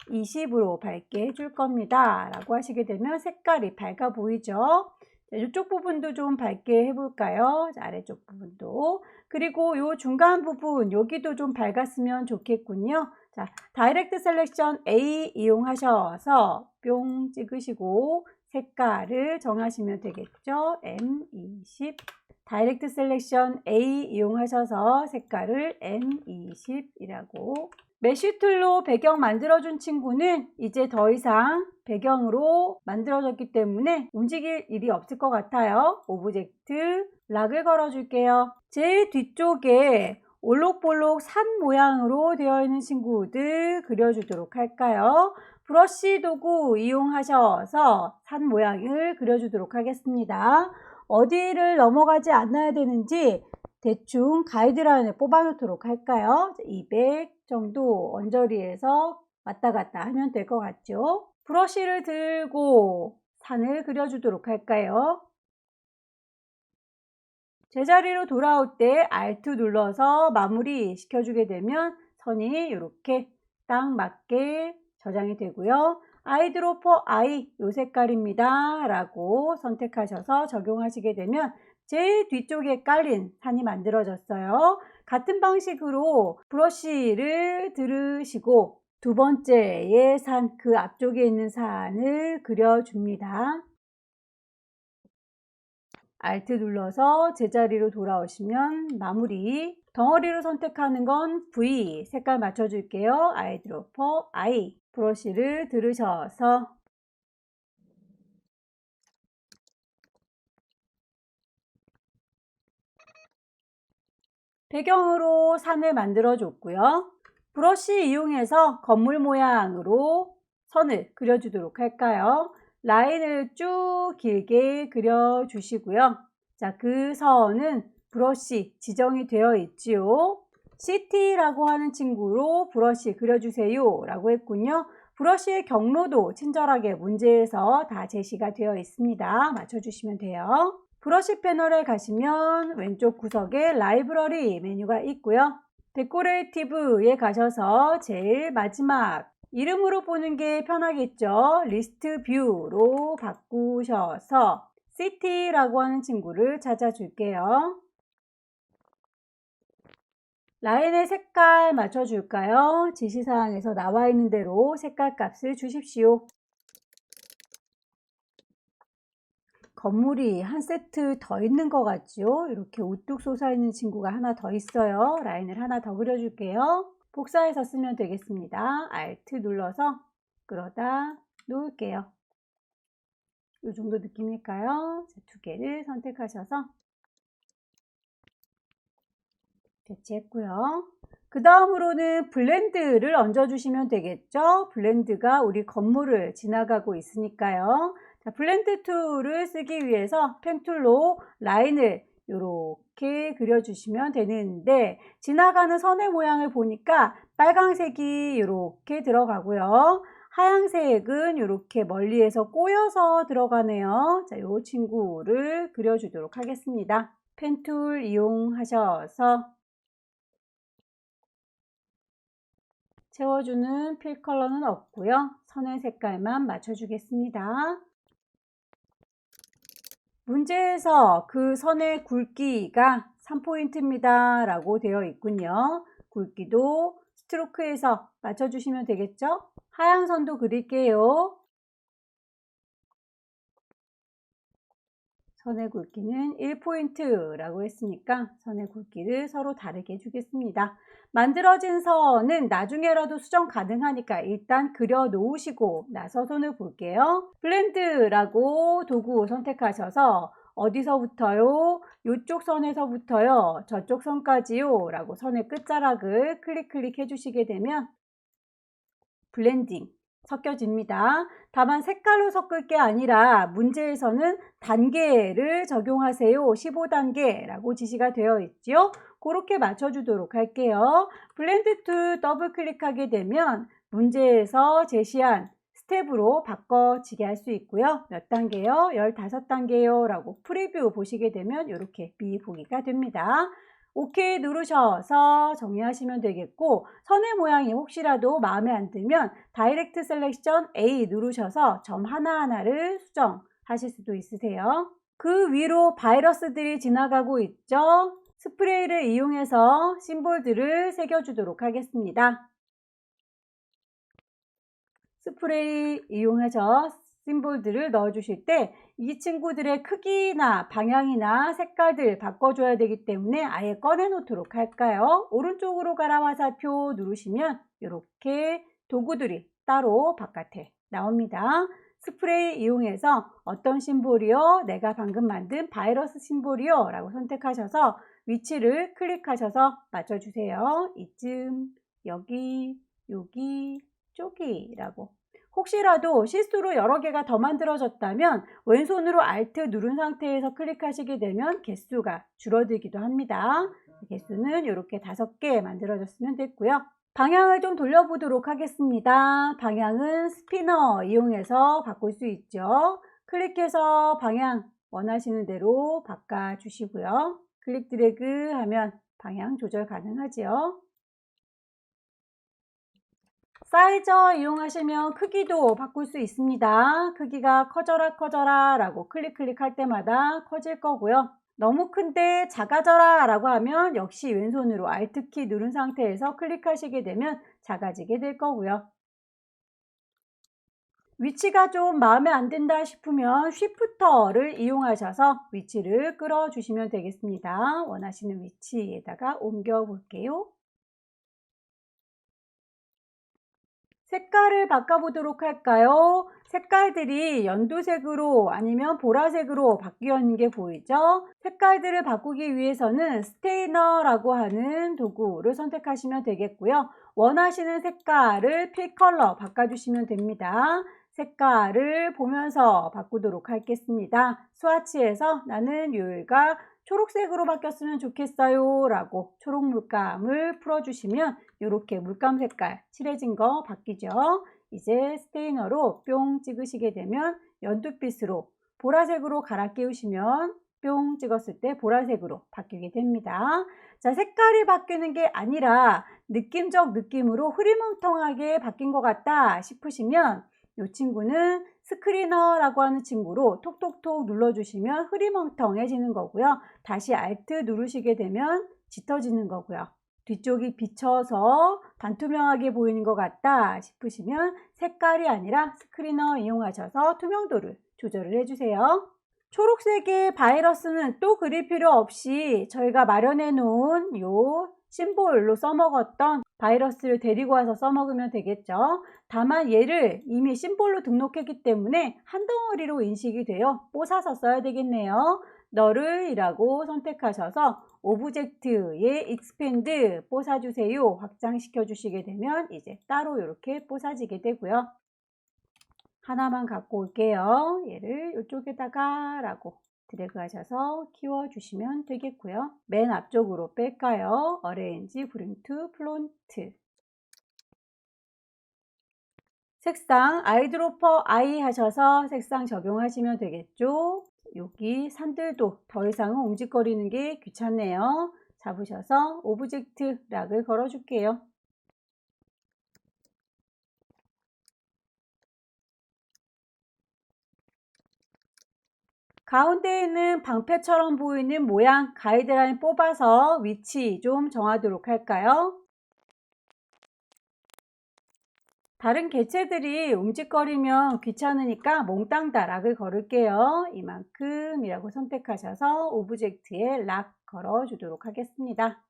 M20으로 밝게 해줄 겁니다 라고 하시게 되면 색깔이 밝아 보이죠. 자, 이쪽 부분도 좀 밝게 해볼까요? 자, 아래쪽 부분도. 그리고 이 중간 부분 여기도 좀 밝았으면 좋겠군요. 자, 다이렉트 셀렉션 A 이용하셔서 뿅 찍으시고 색깔을 정하시면 되겠죠. M20 다이렉트 셀렉션 A 이용하셔서 색깔을 M20이라고. 메쉬 툴로 배경 만들어준 친구는 이제 더 이상 배경으로 만들어졌기 때문에 움직일 일이 없을 것 같아요. 오브젝트 락을 걸어줄게요. 제일 뒤쪽에 올록볼록 산 모양으로 되어 있는 친구들 그려주도록 할까요? 브러쉬 도구 이용하셔서 산 모양을 그려주도록 하겠습니다. 어디를 넘어가지 않아야 되는지 대충 가이드라인을 뽑아놓도록 할까요? 200 정도 언저리에서 왔다 갔다 하면 될 것 같죠? 브러쉬를 들고 산을 그려주도록 할까요? 제자리로 돌아올 때 Alt 눌러서 마무리 시켜주게 되면 선이 이렇게 딱 맞게 저장이 되고요. 아이드로퍼 I 요 색깔입니다 라고 선택하셔서 적용하시게 되면 제일 뒤쪽에 깔린 산이 만들어졌어요. 같은 방식으로 브러쉬를 들으시고 두 번째의 산, 그 앞쪽에 있는 산을 그려줍니다. Alt 눌러서 제자리로 돌아오시면 마무리. 덩어리로 선택하는 건 V, 색깔 맞춰줄게요. 아이드로퍼 I. 브러쉬를 들으셔서 배경으로 산을 만들어 줬고요. 브러쉬 이용해서 건물 모양으로 선을 그려주도록 할까요? 라인을 쭉 길게 그려주시고요. 자, 그 선은 브러쉬 지정이 되어 있지요. CT라고 하는 친구로 브러쉬 그려주세요 라고 했군요. 브러쉬의 경로도 친절하게 문제에서 다 제시가 되어 있습니다. 맞춰주시면 돼요. 브러쉬 패널에 가시면 왼쪽 구석에 라이브러리 메뉴가 있고요. 데코레이티브에 가셔서 제일 마지막 이름으로 보는 게 편하겠죠. 리스트 뷰로 바꾸셔서 CT라고 하는 친구를 찾아줄게요. 라인의 색깔 맞춰줄까요? 지시사항에서 나와 있는 대로 색깔 값을 주십시오. 건물이 한 세트 더 있는 것 같죠? 이렇게 우뚝 솟아있는 친구가 하나 더 있어요. 라인을 하나 더 그려줄게요. 복사해서 쓰면 되겠습니다. Alt 눌러서 끌어다 놓을게요. 이 정도 느낌일까요? 두 개를 선택하셔서 배치했고요. 그 다음으로는 블렌드를 얹어주시면 되겠죠. 블렌드가 우리 건물을 지나가고 있으니까요. 자, 블렌드 툴을 쓰기 위해서 펜 툴로 라인을 이렇게 그려주시면 되는데 지나가는 선의 모양을 보니까 빨강색이 이렇게 들어가고요. 하얀색은 이렇게 멀리에서 꼬여서 들어가네요. 자, 이 친구를 그려주도록 하겠습니다. 펜 툴 이용하셔서 채워주는 필 컬러는 없고요. 선의 색깔만 맞춰주겠습니다. 문제에서 그 선의 굵기가 3포인트입니다 라고 되어 있군요. 굵기도 스트로크에서 맞춰주시면 되겠죠? 하얀 선도 그릴게요. 선의 굵기는 1포인트라고 했으니까 선의 굵기를 서로 다르게 해주겠습니다. 만들어진 선은 나중에라도 수정 가능하니까 일단 그려 놓으시고 나서 손을 볼게요. 블렌드라고 도구 선택하셔서 어디서부터요? 이쪽 선에서부터요. 저쪽 선까지요. 라고 선의 끝자락을 클릭 해주시게 되면 블렌딩 섞여집니다. 다만 색깔로 섞을 게 아니라 문제에서는 단계를 적용하세요. 15단계라고 지시가 되어 있죠. 그렇게 맞춰주도록 할게요. 블렌드 툴 더블 클릭하게 되면 문제에서 제시한 스텝으로 바꿔지게 할 수 있고요. 몇 단계요? 15단계요 라고 프리뷰 보시게 되면 이렇게 미보기가 됩니다. OK 누르셔서 정리하시면 되겠고 선의 모양이 혹시라도 마음에 안 들면 다이렉트 셀렉션 A 누르셔서 점 하나하나를 수정하실 수도 있으세요. 그 위로 바이러스들이 지나가고 있죠. 스프레이를 이용해서 심볼들을 새겨주도록 하겠습니다. 스프레이 이용해서 심볼들을 넣어주실 때 이 친구들의 크기나 방향이나 색깔들 바꿔줘야 되기 때문에 아예 꺼내 놓도록 할까요? 오른쪽으로 가라 화살표 누르시면 이렇게 도구들이 따로 바깥에 나옵니다. 스프레이 이용해서 어떤 심볼이요? 내가 방금 만든 바이러스 심볼이요? 라고 선택하셔서 위치를 클릭하셔서 맞춰주세요. 이쯤, 여기, 여기, 쪼기라고. 혹시라도 실수로 여러 개가 더 만들어졌다면 왼손으로 Alt 누른 상태에서 클릭하시게 되면 개수가 줄어들기도 합니다. 개수는 이렇게 5개 만들어졌으면 됐고요. 방향을 좀 돌려보도록 하겠습니다. 방향은 스피너 이용해서 바꿀 수 있죠. 클릭해서 방향 원하시는 대로 바꿔주시고요. 클릭 드래그 하면 방향 조절 가능하지요. 사이저 이용하시면 크기도 바꿀 수 있습니다. 크기가 커져라 라고 클릭할 때마다 커질 거고요. 너무 큰데 작아져라 라고 하면 역시 왼손으로 Alt키 누른 상태에서 클릭하시게 되면 작아지게 될 거고요. 위치가 좀 마음에 안 든다 싶으면 쉬프터를 이용하셔서 위치를 끌어주시면 되겠습니다. 원하시는 위치에다가 옮겨 볼게요. 색깔을 바꿔보도록 할까요? 색깔들이 연두색으로 아니면 보라색으로 바뀌어 있는 게 보이죠? 색깔들을 바꾸기 위해서는 스테이너라고 하는 도구를 선택하시면 되겠고요. 원하시는 색깔을 필 컬러 바꿔주시면 됩니다. 색깔을 보면서 바꾸도록 하겠습니다. 스와치에서 나는 요일가 초록색으로 바뀌었으면 좋겠어요 라고 초록 물감을 풀어주시면 이렇게 물감 색깔 칠해진 거 바뀌죠. 이제 스테이너로 뿅 찍으시게 되면 연두빛으로 보라색으로 갈아 끼우시면 뿅 찍었을 때 보라색으로 바뀌게 됩니다. 자, 색깔이 바뀌는 게 아니라 느낌적 느낌으로 흐리멍텅하게 바뀐 것 같다 싶으시면 이 친구는 스크리너라고 하는 친구로 톡톡톡 눌러주시면 흐리멍텅해지는 거고요. 다시 Alt 누르시게 되면 짙어지는 거고요. 뒤쪽이 비쳐서 반투명하게 보이는 것 같다 싶으시면 색깔이 아니라 스크리너 이용하셔서 투명도를 조절을 해주세요. 초록색의 바이러스는 또 그릴 필요 없이 저희가 마련해 놓은 요 심볼로 써먹었던 바이러스를 데리고 와서 써먹으면 되겠죠. 다만 얘를 이미 심볼로 등록했기 때문에 한 덩어리로 인식이 되어 뽀사서 써야 되겠네요. 너를 이라고 선택하셔서 오브젝트에 익스펜드 뽀사주세요 확장시켜 주시게 되면 이제 따로 이렇게 뽀사지게 되고요. 하나만 갖고 올게요. 얘를 이쪽에다가 라고 드래그 하셔서 키워주시면 되겠고요. 맨 앞쪽으로 뺄까요? 어레인지 브링 투 플론트. 색상 아이드로퍼 I 하셔서 색상 적용하시면 되겠죠. 여기 산들도 더 이상은 움직거리는 게 귀찮네요. 잡으셔서 오브젝트 락을 걸어 줄게요. 가운데에 있는 방패처럼 보이는 모양 가이드라인 뽑아서 위치 좀 정하도록 할까요? 다른 개체들이 움직거리면 귀찮으니까 몽땅 다 락을 걸을게요. 이만큼이라고 선택하셔서 오브젝트에 락 걸어 주도록 하겠습니다.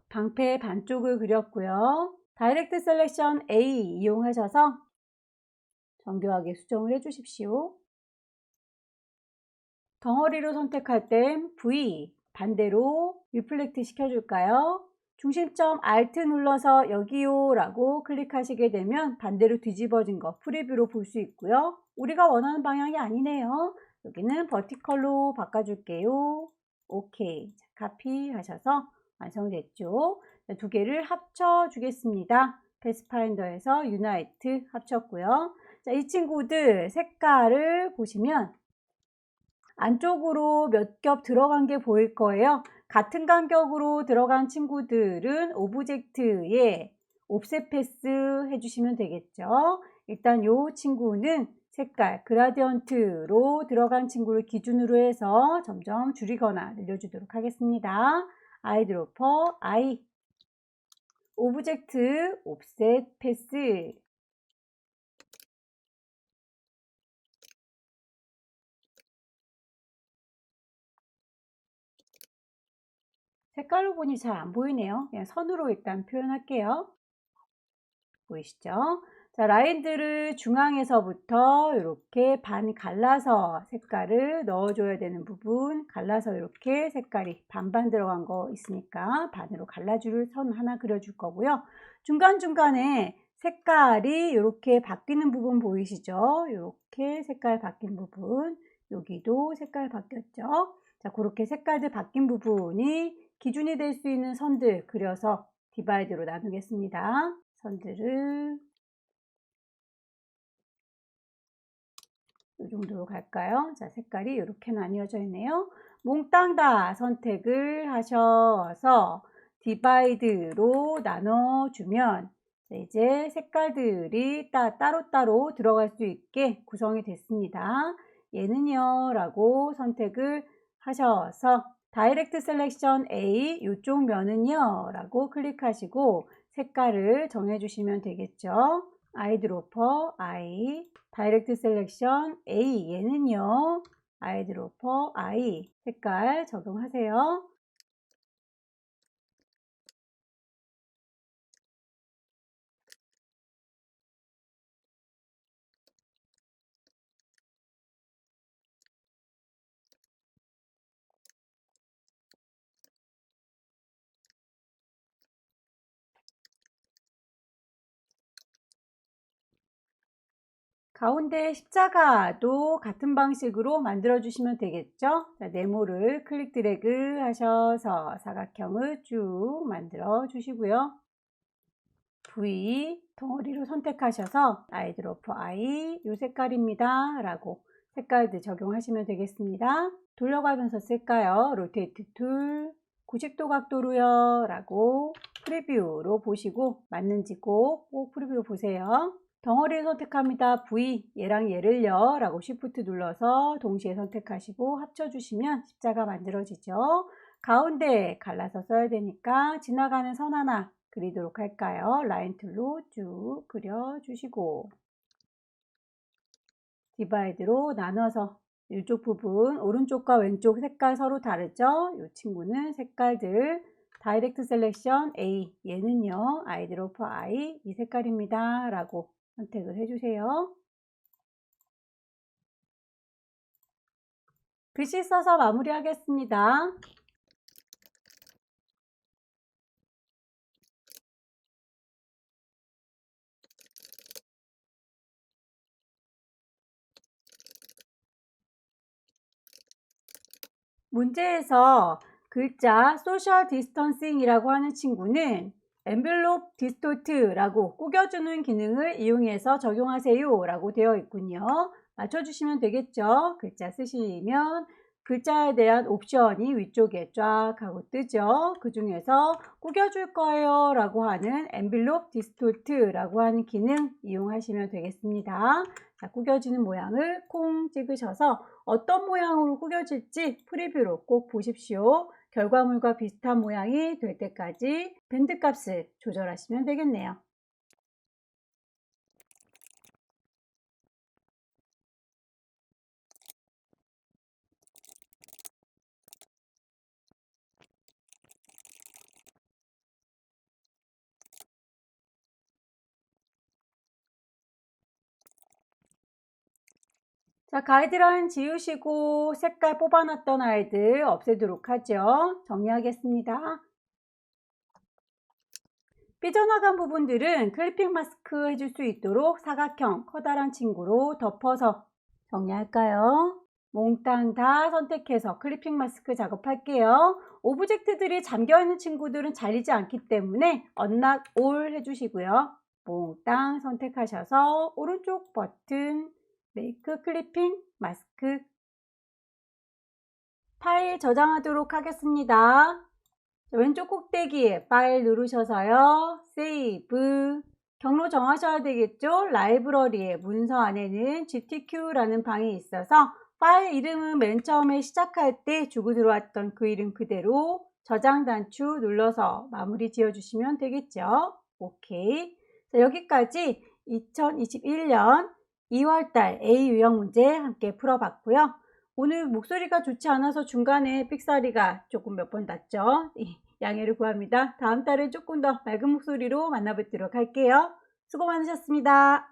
방패 반쪽을 그렸고요. 다이렉트 셀렉션 A 이용하셔서 정교하게 수정을 해 주십시오. 덩어리로 선택할 땐 V 반대로 리플렉트 시켜줄까요? 중심점 Alt 눌러서 여기요 라고 클릭하시게 되면 반대로 뒤집어진 거 프리뷰로 볼 수 있고요. 우리가 원하는 방향이 아니네요. 여기는 버티컬로 바꿔줄게요. 오케이. 카피 하셔서 완성됐죠. 두 개를 합쳐 주겠습니다. 패스파인더에서 유나이트 합쳤고요. 자, 이 친구들 색깔을 보시면 안쪽으로 몇 겹 들어간 게 보일 거예요. 같은 간격으로 들어간 친구들은 오브젝트에 옵셋 패스 해주시면 되겠죠. 일단 이 친구는 색깔 그라디언트로 들어간 친구를 기준으로 해서 점점 줄이거나 늘려주도록 하겠습니다. 아이드로퍼 I 오브젝트 옵셋 패스 색깔로 보니 잘 안 보이네요. 그냥 선으로 일단 표현할게요. 보이시죠? 자, 라인들을 중앙에서부터 이렇게 반 갈라서 색깔을 넣어줘야 되는 부분 갈라서 이렇게 색깔이 반반 들어간 거 있으니까 반으로 갈라줄 선 하나 그려줄 거고요. 중간중간에 색깔이 이렇게 바뀌는 부분 보이시죠? 이렇게 색깔 바뀐 부분 여기도 색깔 바뀌었죠? 자, 그렇게 색깔들 바뀐 부분이 기준이 될 수 있는 선들 그려서 디바이드로 나누겠습니다. 선들을 이 정도로 갈까요? 자, 색깔이 이렇게 나뉘어져 있네요. 몽땅 다 선택을 하셔서 디바이드로 나눠주면 이제 색깔들이 따로따로 들어갈 수 있게 구성이 됐습니다. 얘는요 라고 선택을 하셔서 다이렉트 셀렉션 A 이쪽 면은요 라고 클릭하시고 색깔을 정해 주시면 되겠죠. 아이드로퍼 I 다이렉트 셀렉션 A 얘는요 아이드로퍼 I 색깔 적용하세요. 가운데 십자가도 같은 방식으로 만들어 주시면 되겠죠. 자, 네모를 클릭 드래그 하셔서 사각형을 쭉 만들어 주시고요. V 덩어리로 선택하셔서 아이드로퍼 I 이 색깔입니다 라고 색깔들 적용하시면 되겠습니다. 돌려가면서 쓸까요? 로테이트 툴 90도 각도로요 라고 프리뷰로 보시고 맞는지 꼭 프리뷰로 보세요. 덩어리를 선택합니다. V 얘랑 얘를요 라고 Shift 눌러서 동시에 선택하시고 합쳐주시면 십자가 만들어지죠. 가운데 갈라서 써야 되니까 지나가는 선 하나 그리도록 할까요? 라인 툴로 쭉 그려주시고 디바이드로 나눠서 이쪽 부분 오른쪽과 왼쪽 색깔 서로 다르죠? 이 친구는 색깔들 다이렉트 셀렉션 A 얘는요 아이드로퍼 I 이 색깔입니다 라고 선택을 해주세요. 글씨 써서 마무리하겠습니다. 문제에서 글자 소셜 디스턴싱이라고 하는 친구는 엔벨롭 디스토트라고 꾸겨주는 기능을 이용해서 적용하세요 라고 되어 있군요. 맞춰주시면 되겠죠. 글자 쓰시면 글자에 대한 옵션이 위쪽에 쫙 하고 뜨죠. 그 중에서 꾸겨줄 거예요 라고 하는 엔벨롭 디스토트라고 하는 기능 이용하시면 되겠습니다. 자, 꾸겨지는 모양을 콩 찍으셔서 어떤 모양으로 꾸겨질지 프리뷰로 꼭 보십시오. 결과물과 비슷한 모양이 될 때까지 밴드 값을 조절하시면 되겠네요. 자, 가이드라인 지우시고 색깔 뽑아놨던 아이들 없애도록 하죠. 정리하겠습니다. 삐져나간 부분들은 클리핑 마스크 해줄 수 있도록 사각형 커다란 친구로 덮어서 정리할까요? 몽땅 다 선택해서 클리핑 마스크 작업할게요. 오브젝트들이 잠겨있는 친구들은 잘리지 않기 때문에 Unnot All 해주시고요. 몽땅 선택하셔서 오른쪽 버튼 메이크 클리핑 마스크 파일 저장하도록 하겠습니다. 왼쪽 꼭대기에 파일 누르셔서요. 세이브 경로 정하셔야 되겠죠. 라이브러리의 문서 안에는 GTQ라는 방이 있어서 파일 이름은 맨 처음에 시작할 때 주고 들어왔던 그 이름 그대로 저장 단추 눌러서 마무리 지어주시면 되겠죠. 오케이. 자, 여기까지 2021년 2월달 A 유형 문제 함께 풀어봤고요. 오늘 목소리가 좋지 않아서 중간에 삑사리가 조금 몇 번 났죠. 양해를 구합니다. 다음 달에 조금 더 맑은 목소리로 만나뵙도록 할게요. 수고 많으셨습니다.